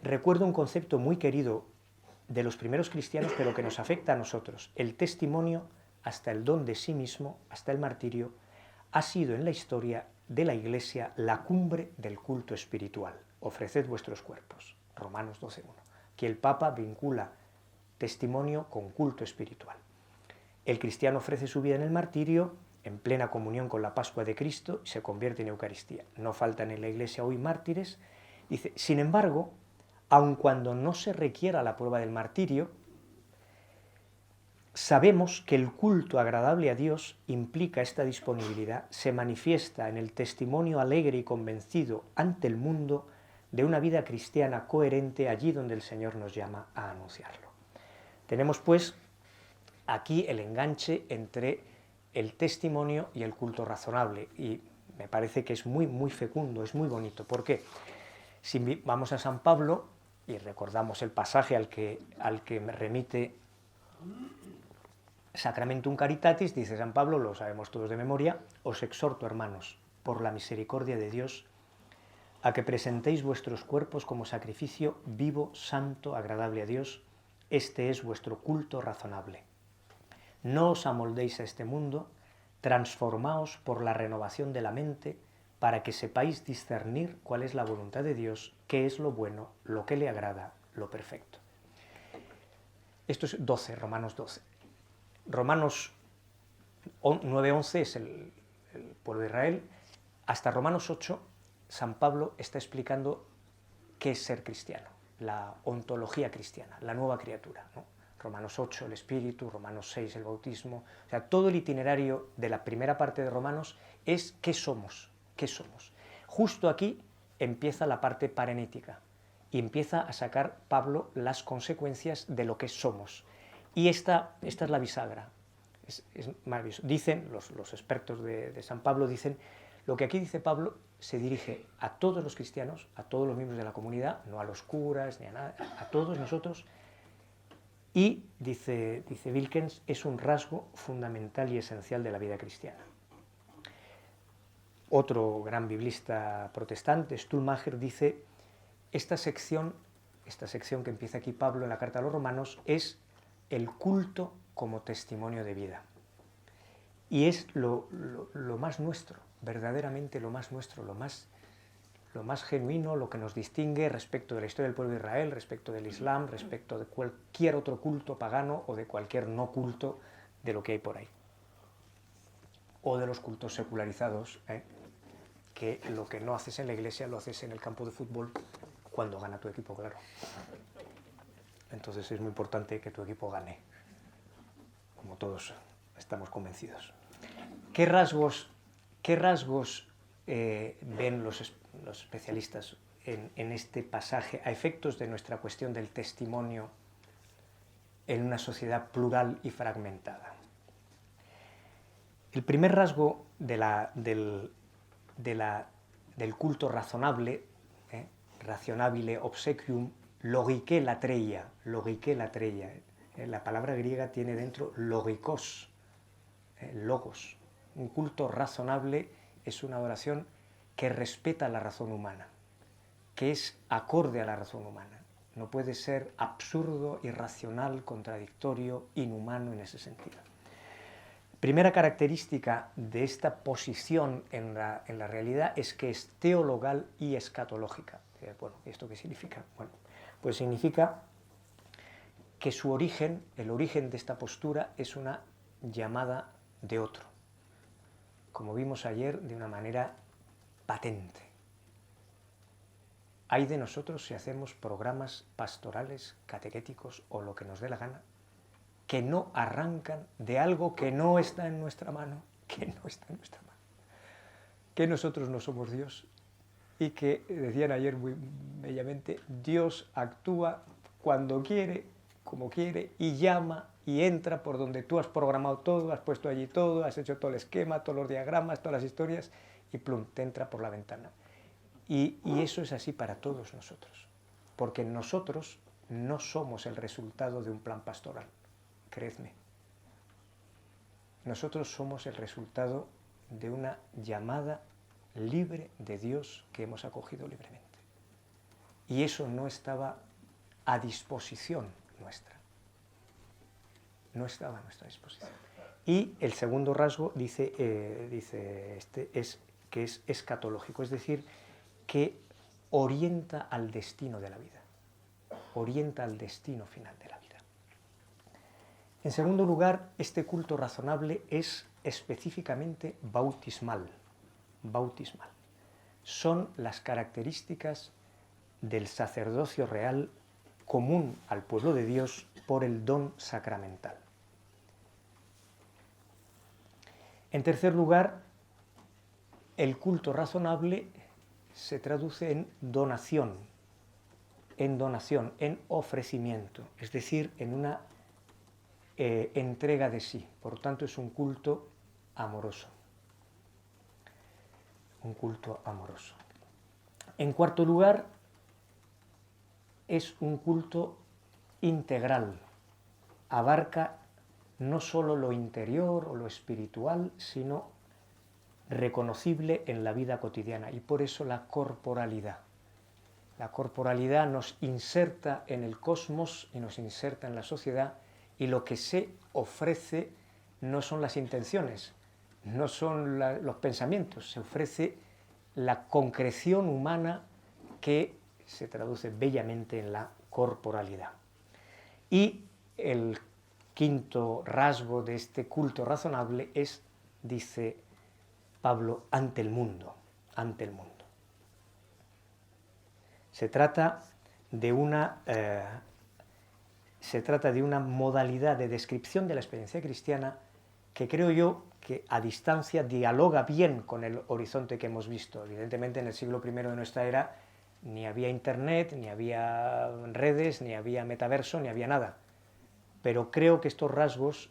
recuerdo un concepto muy querido de los primeros cristianos, pero que nos afecta a nosotros. El testimonio, hasta el don de sí mismo, hasta el martirio, ha sido en la historia de la Iglesia la cumbre del culto espiritual. Ofreced vuestros cuerpos. Romanos 12:1. Aquí el Papa vincula testimonio con culto espiritual. El cristiano ofrece su vida en el martirio, en plena comunión con la Pascua de Cristo, y se convierte en Eucaristía. No faltan en la Iglesia hoy mártires. Dice, sin embargo, aun cuando no se requiera la prueba del martirio, sabemos que el culto agradable a Dios implica esta disponibilidad, se manifiesta en el testimonio alegre y convencido ante el mundo de una vida cristiana coherente allí donde el Señor nos llama a anunciarlo. Tenemos pues aquí el enganche entre el testimonio y el culto razonable, y me parece que es muy fecundo, es muy bonito. ¿Por qué? Si vamos a San Pablo y recordamos el pasaje al que me remite Sacramentum Caritatis, dice San Pablo, lo sabemos todos de memoria: os exhorto, hermanos, por la misericordia de Dios, a que presentéis vuestros cuerpos como sacrificio vivo, santo, agradable a Dios. Este es vuestro culto razonable. No os amoldéis a este mundo, transformaos por la renovación de la mente, para que sepáis discernir cuál es la voluntad de Dios, qué es lo bueno, lo que le agrada, lo perfecto. Esto es 12, Romanos 12. Romanos 9:11 es el pueblo de Israel. Hasta Romanos 8, San Pablo está explicando qué es ser cristiano, la ontología cristiana, la nueva criatura, ¿no? Romanos 8, el Espíritu; Romanos 6, el bautismo. O sea, todo el itinerario de la primera parte de Romanos es qué somos, qué somos. Justo aquí empieza la parte parenética y empieza a sacar Pablo las consecuencias de lo que somos. Y esta es la bisagra. Es maravilloso. Dicen, los expertos de San Pablo dicen, lo que aquí dice Pablo se dirige a todos los cristianos, a todos los miembros de la comunidad, no a los curas ni a nada, a todos nosotros. Y, dice Wilkens, es un rasgo fundamental y esencial de la vida cristiana. Otro gran biblista protestante, Stuhlmacher, dice, esta sección que empieza aquí Pablo en la carta a los romanos, es el culto como testimonio de vida. Y es lo más nuestro, verdaderamente lo más nuestro, lo más genuino, lo que nos distingue respecto de la historia del pueblo de Israel, respecto del Islam, respecto de cualquier otro culto pagano o de cualquier no culto de lo que hay por ahí. O de los cultos secularizados, que lo que no haces en la iglesia lo haces en el campo de fútbol cuando gana tu equipo, claro. Entonces es muy importante que tu equipo gane, como todos estamos convencidos. ¿Qué rasgos ven los especialistas en este pasaje a efectos de nuestra cuestión del testimonio en una sociedad plural y fragmentada? El primer rasgo del culto razonable, rationabile obsequium, logique latreia. La palabra griega tiene dentro logikos, logos. Un culto razonable es una adoración que respeta la razón humana, que es acorde a la razón humana. No puede ser absurdo, irracional, contradictorio, inhumano en ese sentido. Primera característica de esta posición en la realidad es que es teologal y escatológica. Bueno, ¿esto qué significa? Bueno, pues significa que su origen, el origen de esta postura, es una llamada de otro, como vimos ayer, de una manera patente. Hay de nosotros si hacemos programas pastorales, catequéticos o lo que nos dé la gana, que no arrancan de algo que no está en nuestra mano, que nosotros no somos Dios y que, decían ayer muy bellamente, Dios actúa cuando quiere, como quiere, y llama y entra por donde tú has programado todo, has puesto allí todo, has hecho todo el esquema, todos los diagramas, todas las historias, y plum, te entra por la ventana. Y eso es así para todos nosotros, porque nosotros no somos el resultado de un plan pastoral, creedme. Nosotros somos el resultado de una llamada libre de Dios que hemos acogido libremente. Y eso no estaba a disposición nuestra. No estaba a nuestra disposición. Y el segundo rasgo dice que es escatológico, es decir, que orienta al destino de la vida, orienta al destino final de la vida. En segundo lugar, este culto razonable es específicamente bautismal. Son las características del sacerdocio real común al pueblo de Dios por el don sacramental. En tercer lugar, el culto razonable se traduce en donación, en ofrecimiento, es decir, en una entrega de sí. Por tanto, es un culto amoroso. Un culto amoroso. En cuarto lugar, es un culto integral. Abarca no solo lo interior o lo espiritual, sino reconocible en la vida cotidiana, y por eso la corporalidad. La corporalidad nos inserta en el cosmos y nos inserta en la sociedad, y lo que se ofrece no son las intenciones, no son los pensamientos, se ofrece la concreción humana que se traduce bellamente en la corporalidad. Y el quinto rasgo de este culto razonable es, dice Pablo, ante el mundo, ante el mundo. Se trata de una modalidad de descripción de la experiencia cristiana que creo yo que a distancia dialoga bien con el horizonte que hemos visto. Evidentemente en el siglo I de nuestra era ni había internet, ni había redes, ni había metaverso, ni había nada. Pero creo que estos rasgos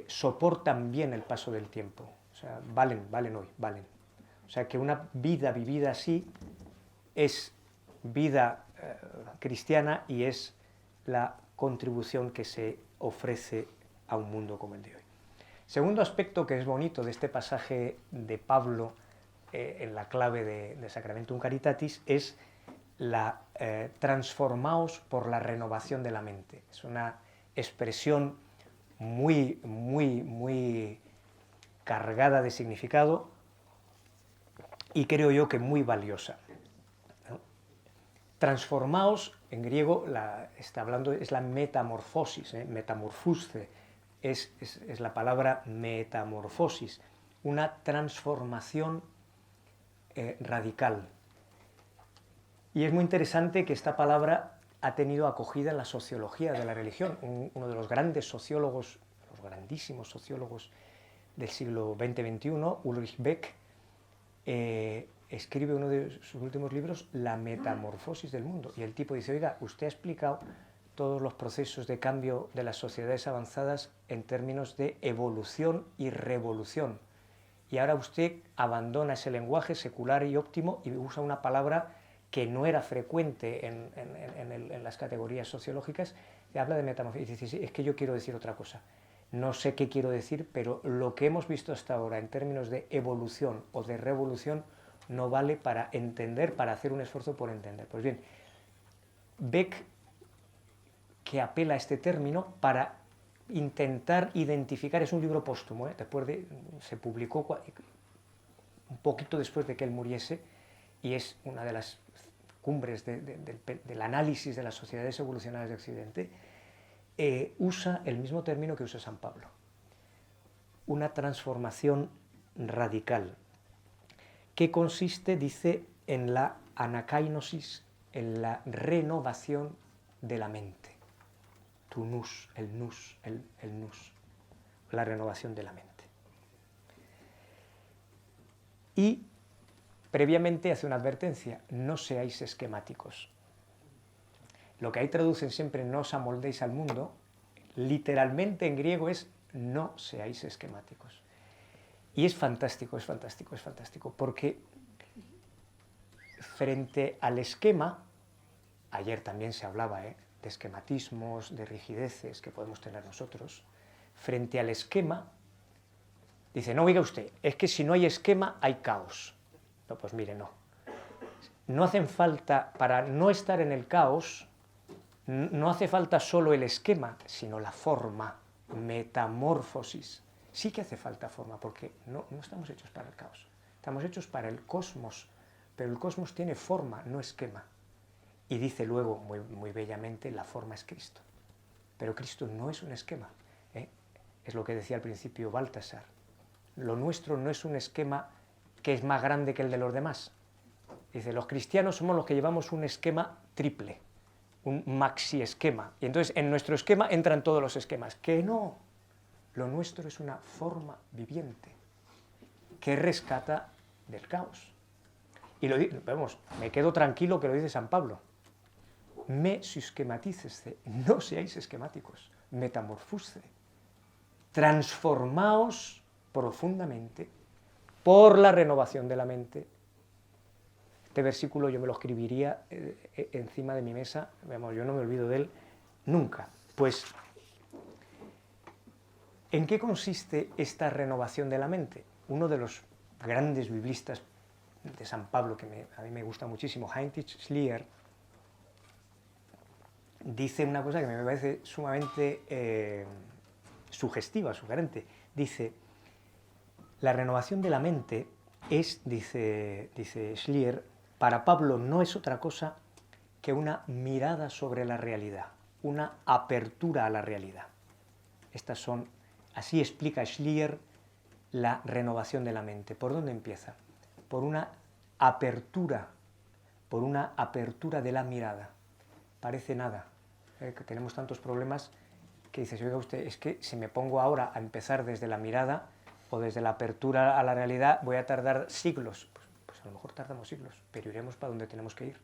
soportan bien el paso del tiempo. O sea, valen hoy, valen. O sea, que una vida vivida así es vida cristiana y es la contribución que se ofrece a un mundo como el de hoy. Segundo aspecto que es bonito de este pasaje de Pablo en la clave de Sacramentum Caritatis es la transformaos por la renovación de la mente. Es una expresión muy cargada de significado y creo yo que muy valiosa, ¿no? Transformaos, en griego está hablando, es la metamorfosis, metamorfusce, es la palabra metamorfosis, una transformación radical. Y es muy interesante que esta palabra ha tenido acogida en la sociología de la religión. Uno de los grandes sociólogos, los grandísimos sociólogos del siglo XX-XXI, Ulrich Beck, escribe uno de sus últimos libros, La metamorfosis del mundo. Y el tipo dice, oiga, usted ha explicado todos los procesos de cambio de las sociedades avanzadas en términos de evolución y revolución. Y ahora usted abandona ese lenguaje secular y óptimo y usa una palabra que no era frecuente en las categorías sociológicas, y habla de metamorfosis. Y dice, sí, es que yo quiero decir otra cosa. No sé qué quiero decir, pero lo que hemos visto hasta ahora en términos de evolución o de revolución no vale para entender, para hacer un esfuerzo por entender. Pues bien, Beck, que apela a este término para intentar identificar, es un libro póstumo, se publicó un poquito después de que él muriese, y es una de las cumbres del análisis de las sociedades evolucionarias de Occidente. Usa el mismo término que usa San Pablo, una transformación radical, que consiste, dice, en la anakainosis, en la renovación de la mente. Tu nous, el nous, la renovación de la mente. Y previamente hace una advertencia, no seáis esquemáticos. Lo que ahí traducen siempre, no os amoldéis al mundo, literalmente en griego es no seáis esquemáticos. Y es fantástico, porque frente al esquema, ayer también se hablaba de esquematismos, de rigideces que podemos tener nosotros, frente al esquema, dice, no, oiga usted, es que si no hay esquema hay caos. No, pues mire, no. No hacen falta, para no estar en el caos, no hace falta solo el esquema, sino la forma, metamorfosis. Sí que hace falta forma, porque no estamos hechos para el caos, estamos hechos para el cosmos, pero el cosmos tiene forma, no esquema. Y dice luego, muy bellamente, la forma es Cristo. Pero Cristo no es un esquema, es lo que decía al principio Baltasar. Lo nuestro no es un esquema que es más grande que el de los demás. Dice, los cristianos somos los que llevamos un esquema triple, un maxi esquema. Y entonces en nuestro esquema entran todos los esquemas. Que no, lo nuestro es una forma viviente que rescata del caos. Y vamos, me quedo tranquilo que lo dice San Pablo. Me susquematícese, no seáis esquemáticos, metamorfusce. Transformaos profundamente por la renovación de la mente. Este versículo yo me lo escribiría encima de mi mesa, vamos, yo no me olvido de él nunca. Pues, ¿en qué consiste esta renovación de la mente? Uno de los grandes biblistas de San Pablo, que a mí me gusta muchísimo, Heinrich Schlier, dice una cosa que me parece sumamente sugestiva, sugerente. Dice, la renovación de la mente es, dice Schlier, para Pablo no es otra cosa que una mirada sobre la realidad, una apertura a la realidad. Estas son, así explica Schlier la renovación de la mente. ¿Por dónde empieza? Por una apertura de la mirada. Parece nada, que tenemos tantos problemas que dices, oiga usted, es que si me pongo ahora a empezar desde la mirada o desde la apertura a la realidad, voy a tardar siglos. Pues a lo mejor tardamos siglos, pero iremos para donde tenemos que ir.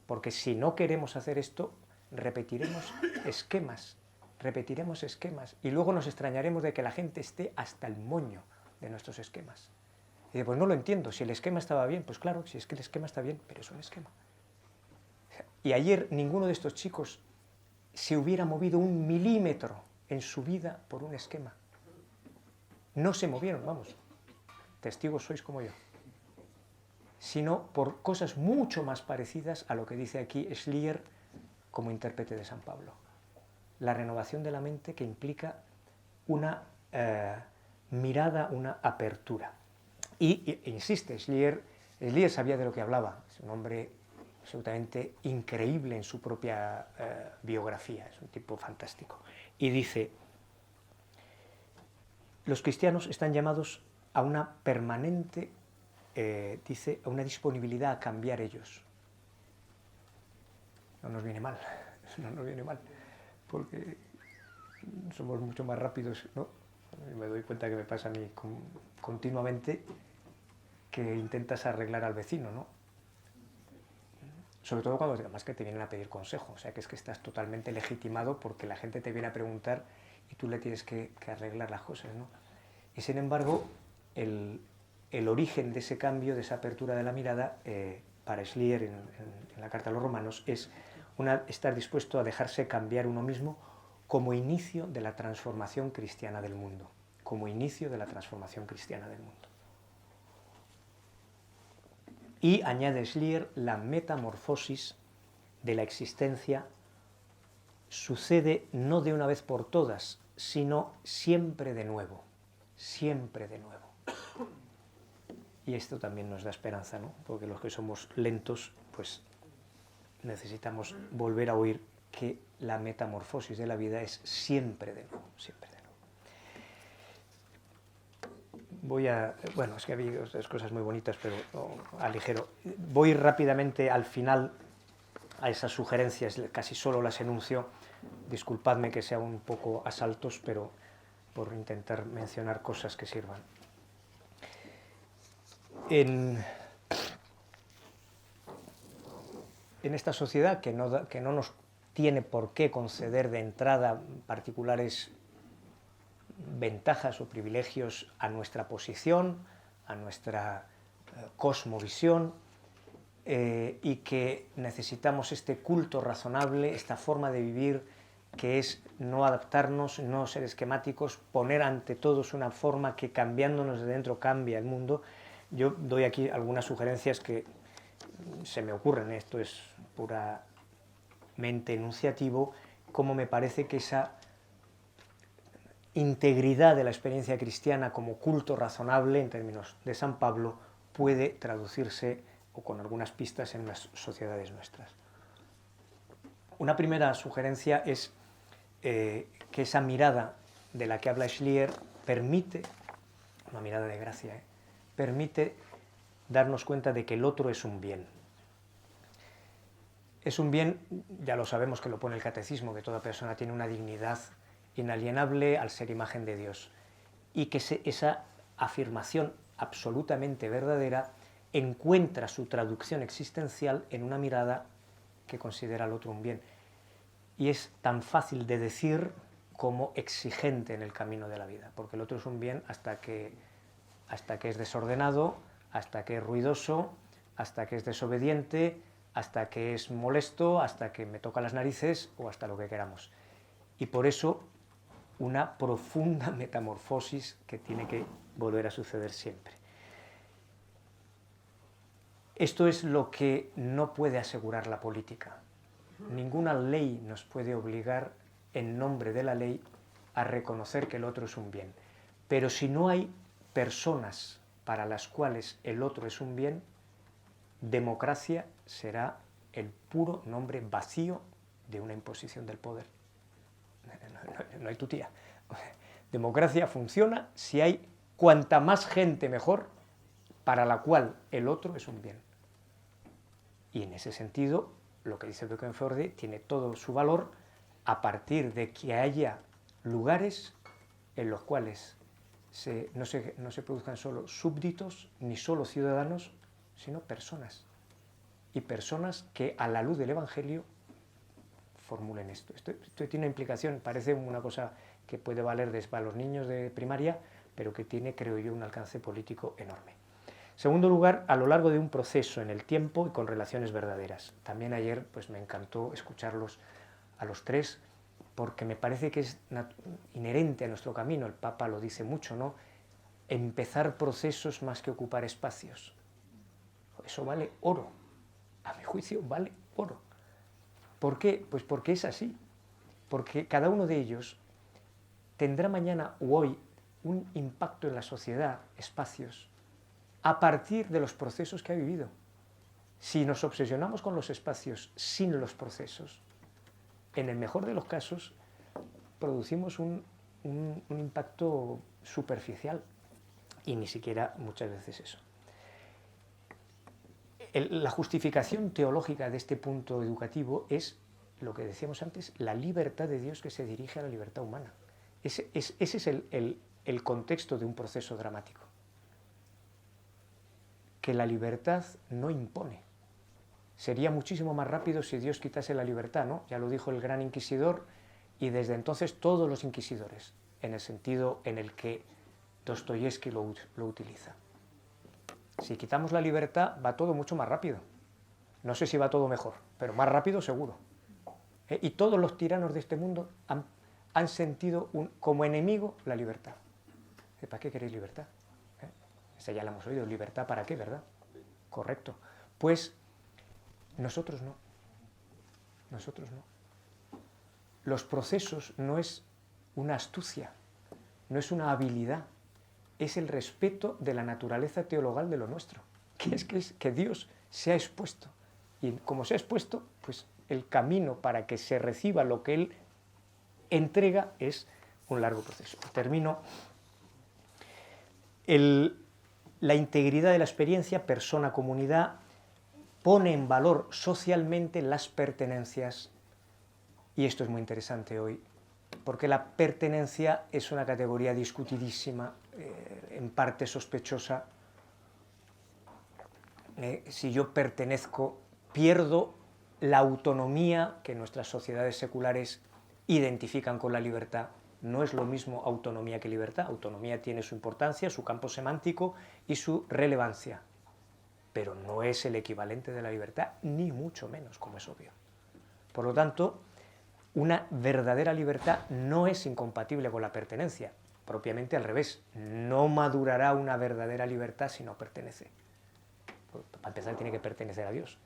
Porque si no queremos hacer esto, repetiremos esquemas, y luego nos extrañaremos de que la gente esté hasta el moño de nuestros esquemas. Y dice, pues no lo entiendo, si el esquema estaba bien, pues claro, si es que el esquema está bien, pero es un esquema. Y ayer ninguno de estos chicos se hubiera movido 1 milímetro en su vida por un esquema. No se movieron, vamos, testigos sois como yo, sino por cosas mucho más parecidas a lo que dice aquí Schlier como intérprete de San Pablo. La renovación de la mente que implica una mirada, una apertura. Y insiste, Schlier sabía de lo que hablaba, es un hombre absolutamente increíble en su propia biografía, es un tipo fantástico. Y dice, los cristianos están llamados a una permanente, a una disponibilidad a cambiar ellos. No nos viene mal, porque somos mucho más rápidos, ¿no? Me doy cuenta que me pasa a mí continuamente que intentas arreglar al vecino, ¿no? Sobre todo cuando además que te vienen a pedir consejo, o sea que es que estás totalmente legitimado porque la gente te viene a preguntar y tú le tienes que arreglar las cosas, ¿no? Y sin embargo, el origen de ese cambio, de esa apertura de la mirada, para Schlier en la Carta a los Romanos, es estar dispuesto a dejarse cambiar uno mismo como inicio de la transformación cristiana del mundo, Y añade Schlier, la metamorfosis de la existencia sucede no de una vez por todas, sino siempre de nuevo. Y esto también nos da esperanza, ¿no? Porque los que somos lentos, pues necesitamos volver a oír que la metamorfosis de la vida es siempre de nuevo. Bueno, es que había otras cosas muy bonitas, pero aligero. Voy rápidamente al final a esas sugerencias, casi solo las enuncio. Disculpadme que sea un poco a saltos, pero por intentar mencionar cosas que sirvan. En esta sociedad que no nos tiene por qué conceder de entrada particulares ventajas o privilegios a nuestra posición, a nuestra cosmovisión, y que necesitamos este culto razonable, esta forma de vivir que es no adaptarnos, no ser esquemáticos, poner ante todos una forma que cambiándonos de dentro cambia el mundo. Yo doy aquí algunas sugerencias que se me ocurren, esto es puramente enunciativo, como me parece que esa integridad de la experiencia cristiana como culto razonable, en términos de San Pablo, puede traducirse, o con algunas pistas, en las sociedades nuestras. Una primera sugerencia es que esa mirada de la que habla Schlier permite, una mirada de gracia, permite darnos cuenta de que el otro es un bien. Es un bien, ya lo sabemos que lo pone el catecismo, que toda persona tiene una dignidad inalienable al ser imagen de Dios, y que esa afirmación absolutamente verdadera encuentra su traducción existencial en una mirada que considera al otro un bien. Y es tan fácil de decir como exigente en el camino de la vida, porque el otro es un bien hasta que es desordenado, hasta que es ruidoso, hasta que es desobediente, hasta que es molesto, hasta que me toca las narices o hasta lo que queramos. Y por eso una profunda metamorfosis que tiene que volver a suceder siempre. Esto es lo que no puede asegurar la política. Ninguna ley nos puede obligar, en nombre de la ley, a reconocer que el otro es un bien. Pero si no hay personas para las cuales el otro es un bien, democracia será el puro nombre vacío de una imposición del poder. No hay tutía. Democracia funciona si hay cuanta más gente mejor para la cual el otro es un bien. Y en ese sentido, lo que dice Buchenwald tiene todo su valor a partir de que haya lugares en los cuales no se produzcan solo súbditos ni solo ciudadanos, sino personas. Y personas que a la luz del Evangelio formulen esto. Esto tiene una implicación, parece una cosa que puede valer para los niños de primaria, pero que tiene, creo yo, un alcance político enorme. Segundo lugar, a lo largo de un proceso en el tiempo y con relaciones verdaderas. También ayer pues, me encantó escucharlos a los tres, porque me parece que es inherente a nuestro camino, el Papa lo dice mucho, ¿no? Empezar procesos más que ocupar espacios. Eso vale oro, a mi juicio vale oro. ¿Por qué? Pues porque es así, porque cada uno de ellos tendrá mañana o hoy un impacto en la sociedad, espacios, a partir de los procesos que ha vivido. Si nos obsesionamos con los espacios sin los procesos, en el mejor de los casos producimos un impacto superficial y ni siquiera muchas veces eso. La justificación teológica de este punto educativo es lo que decíamos antes, la libertad de Dios que se dirige a la libertad humana. Ese es el contexto de un proceso dramático. Que la libertad no impone. Sería muchísimo más rápido si Dios quitase la libertad, ¿no? Ya lo dijo el gran inquisidor, y desde entonces todos los inquisidores, en el sentido en el que Dostoyevsky lo utiliza. Si quitamos la libertad, va todo mucho más rápido. No sé si va todo mejor, pero más rápido seguro. Y todos los tiranos de este mundo han sentido como enemigo la libertad. ¿Para qué queréis libertad? Esa ya la hemos oído. ¿Libertad para qué, verdad? Correcto. Pues nosotros no. Nosotros no. Los procesos no es una astucia, no es una habilidad, es el respeto de la naturaleza teologal de lo nuestro, que es que Dios se ha expuesto. Y como se ha expuesto, pues el camino para que se reciba lo que Él entrega es un largo proceso. Termino. La integridad de la experiencia, persona-comunidad, pone en valor socialmente las pertenencias, y esto es muy interesante hoy, porque la pertenencia es una categoría discutidísima, en parte sospechosa. Si yo pertenezco, pierdo la autonomía que nuestras sociedades seculares identifican con la libertad. No es lo mismo autonomía que libertad. Autonomía tiene su importancia, su campo semántico y su relevancia, pero no es el equivalente de la libertad, ni mucho menos, como es obvio. Por lo tanto, una verdadera libertad no es incompatible con la pertenencia, propiamente al revés. No madurará una verdadera libertad si no pertenece. Para empezar, tiene que pertenecer a Dios.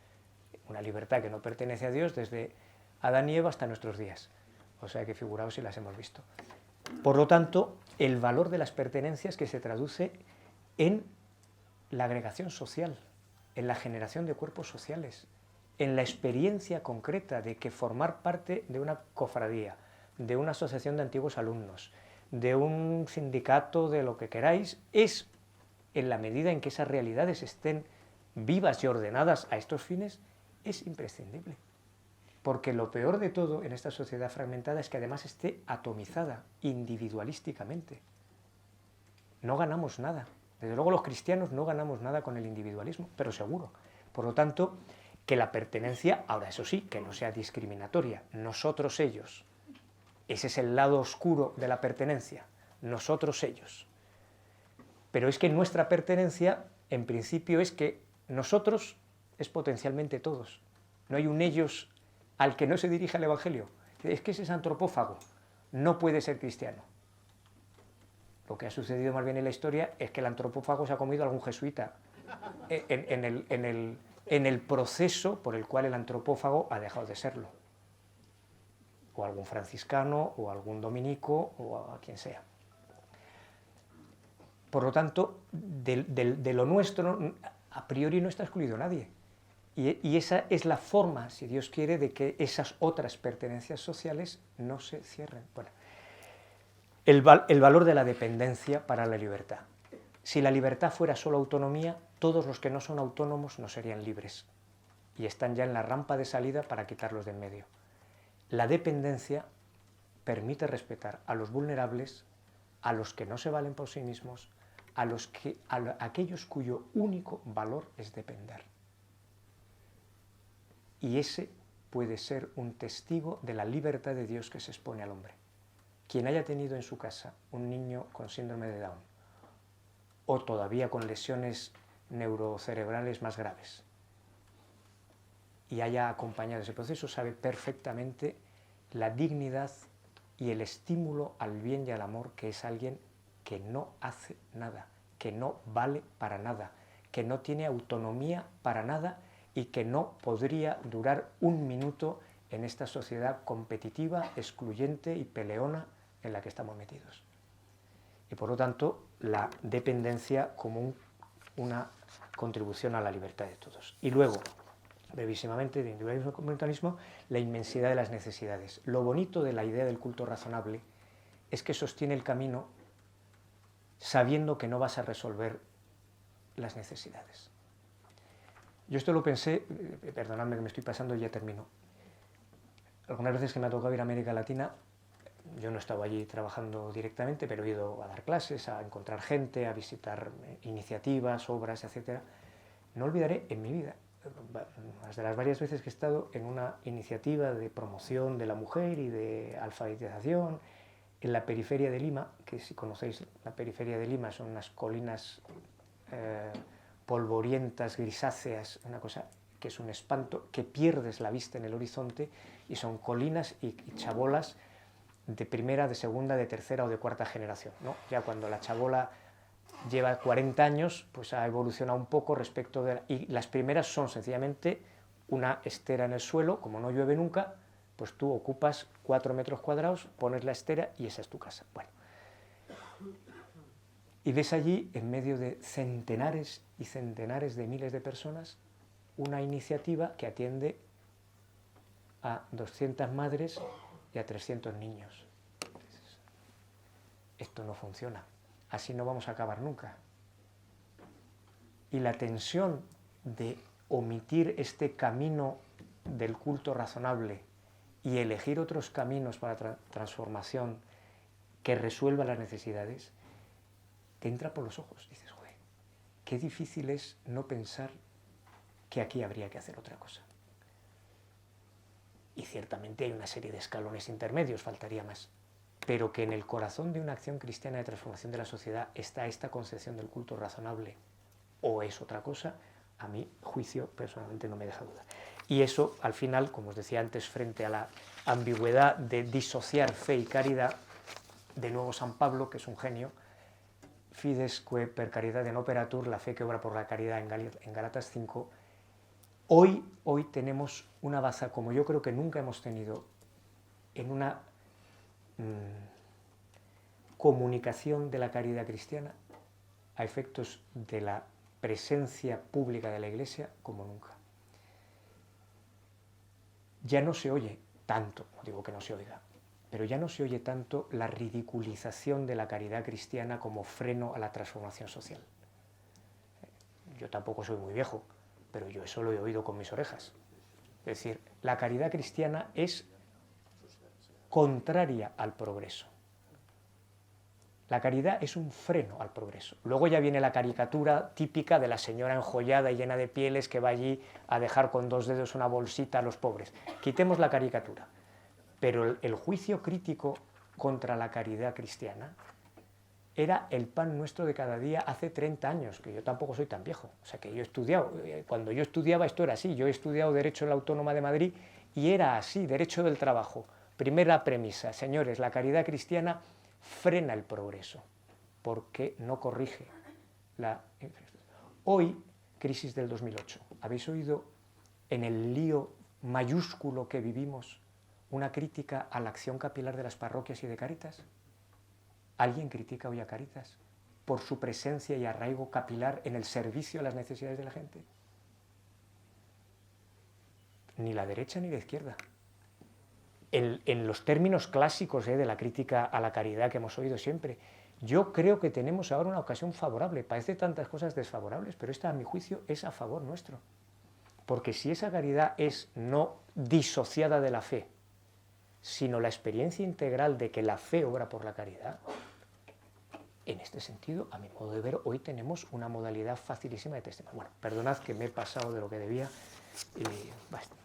Una libertad que no pertenece a Dios desde Adán y Eva hasta nuestros días. O sea que figuraos si las hemos visto. Por lo tanto, el valor de las pertenencias que se traduce en la agregación social, en la generación de cuerpos sociales, en la experiencia concreta de que formar parte de una cofradía, de una asociación de antiguos alumnos, de un sindicato, de lo que queráis, es, en la medida en que esas realidades estén vivas y ordenadas a estos fines, es imprescindible. Porque lo peor de todo en esta sociedad fragmentada es que además esté atomizada individualísticamente. No ganamos nada Desde luego los cristianos no ganamos nada con el individualismo, pero seguro. Por lo tanto, que la pertenencia, ahora eso sí, que no sea discriminatoria, nosotros ellos. Ese es el lado oscuro de la pertenencia, nosotros ellos. Pero es que nuestra pertenencia, en principio, es que nosotros es potencialmente todos. No hay un ellos al que no se dirige el Evangelio. Es que ese es antropófago, no puede ser cristiano. Lo que ha sucedido más bien en la historia es que el antropófago se ha comido a algún jesuita en el proceso por el cual el antropófago ha dejado de serlo. O algún franciscano, o algún dominico, o a quien sea. Por lo tanto, de lo nuestro, a priori no está excluido nadie. Y esa es la forma, si Dios quiere, de que esas otras pertenencias sociales no se cierren. Bueno, el valor de la dependencia para la libertad. Si la libertad fuera solo autonomía, todos los que no son autónomos no serían libres. Y están ya en la rampa de salida para quitarlos de en medio. La dependencia permite respetar a los vulnerables, a los que no se valen por sí mismos, a aquellos cuyo único valor es depender. Y ese puede ser un testigo de la libertad de Dios que se expone al hombre. Quien haya tenido en su casa un niño con síndrome de Down o todavía con lesiones neurocerebrales más graves y haya acompañado ese proceso sabe perfectamente la dignidad y el estímulo al bien y al amor que es alguien que no hace nada, que no vale para nada, que no tiene autonomía para nada y que no podría durar un minuto en esta sociedad competitiva, excluyente y peleona en la que estamos metidos. Y por lo tanto, la dependencia como una contribución a la libertad de todos. Y luego, brevísimamente, de individualismo y comunitarismo, la inmensidad de las necesidades. Lo bonito de la idea del culto razonable es que sostiene el camino sabiendo que no vas a resolver las necesidades. Yo esto lo pensé, perdonadme que me estoy pasando y ya termino. Algunas veces que me ha tocado ir a América Latina, yo no estaba allí trabajando directamente, pero he ido a dar clases, a encontrar gente, a visitar iniciativas, obras, etc. No olvidaré en mi vida, de las varias veces que he estado en una iniciativa de promoción de la mujer y de alfabetización en la periferia de Lima, que si conocéis la periferia de Lima son unas colinas polvorientas, grisáceas, una cosa que es un espanto, que pierdes la vista en el horizonte y son colinas y chabolas de primera, de segunda, de tercera o de cuarta generación, ¿no? Ya cuando la chabola lleva 40 años, pues ha evolucionado un poco respecto de... Y las primeras son sencillamente una estera en el suelo, como no llueve nunca, pues tú ocupas 4 metros cuadrados, pones la estera y esa es tu casa. Bueno. Y ves allí, en medio de centenares y centenares de miles de personas, una iniciativa que atiende a 200 madres y a 300 niños. Esto no funciona. Así no vamos a acabar nunca. Y la tensión de omitir este camino del culto razonable y elegir otros caminos para transformación que resuelvan las necesidades, te entra por los ojos. Dices, joder, qué difícil es no pensar que aquí habría que hacer otra cosa. Y ciertamente hay una serie de escalones intermedios, faltaría más. Pero que en el corazón de una acción cristiana de transformación de la sociedad está esta concepción del culto razonable o es otra cosa, a mi juicio personalmente no me deja duda. Y eso, al final, como os decía antes, frente a la ambigüedad de disociar fe y caridad, de nuevo San Pablo, que es un genio, fides que per caridad en operatur, la fe que obra por la caridad en Gálatas 5, hoy tenemos una baza como yo creo que nunca hemos tenido en una comunicación de la caridad cristiana a efectos de la presencia pública de la Iglesia como nunca. Ya no se oye tanto, no digo que no se oiga, pero ya no se oye tanto la ridiculización de la caridad cristiana como freno a la transformación social. Yo tampoco soy muy viejo, pero yo eso lo he oído con mis orejas. Es decir, la caridad cristiana es contraria al progreso. La caridad es un freno al progreso. Luego ya viene la caricatura típica de la señora enjollada y llena de pieles que va allí a dejar con 2 dedos una bolsita a los pobres. Quitemos la caricatura. Pero el juicio crítico contra la caridad cristiana era el pan nuestro de cada día hace 30 años, que yo tampoco soy tan viejo. O sea, que yo he estudiado, cuando yo estudiaba esto era así. Yo he estudiado Derecho en la Autónoma de Madrid y era así, Derecho del Trabajo. Primera premisa, señores, la caridad cristiana frena el progreso, porque no corrige la infraestructura. Hoy, crisis del 2008, ¿habéis oído en el lío mayúsculo que vivimos una crítica a la acción capilar de las parroquias y de Cáritas? ¿Alguien critica hoy a Cáritas por su presencia y arraigo capilar en el servicio a las necesidades de la gente? Ni la derecha ni la izquierda. En los términos clásicos de la crítica a la caridad que hemos oído siempre, yo creo que tenemos ahora una ocasión favorable. Parece tantas cosas desfavorables, pero esta, a mi juicio, es a favor nuestro. Porque si esa caridad es no disociada de la fe, sino la experiencia integral de que la fe obra por la caridad, en este sentido, a mi modo de ver, hoy tenemos una modalidad facilísima de testimonio. Bueno, perdonad que me he pasado de lo que debía y basta.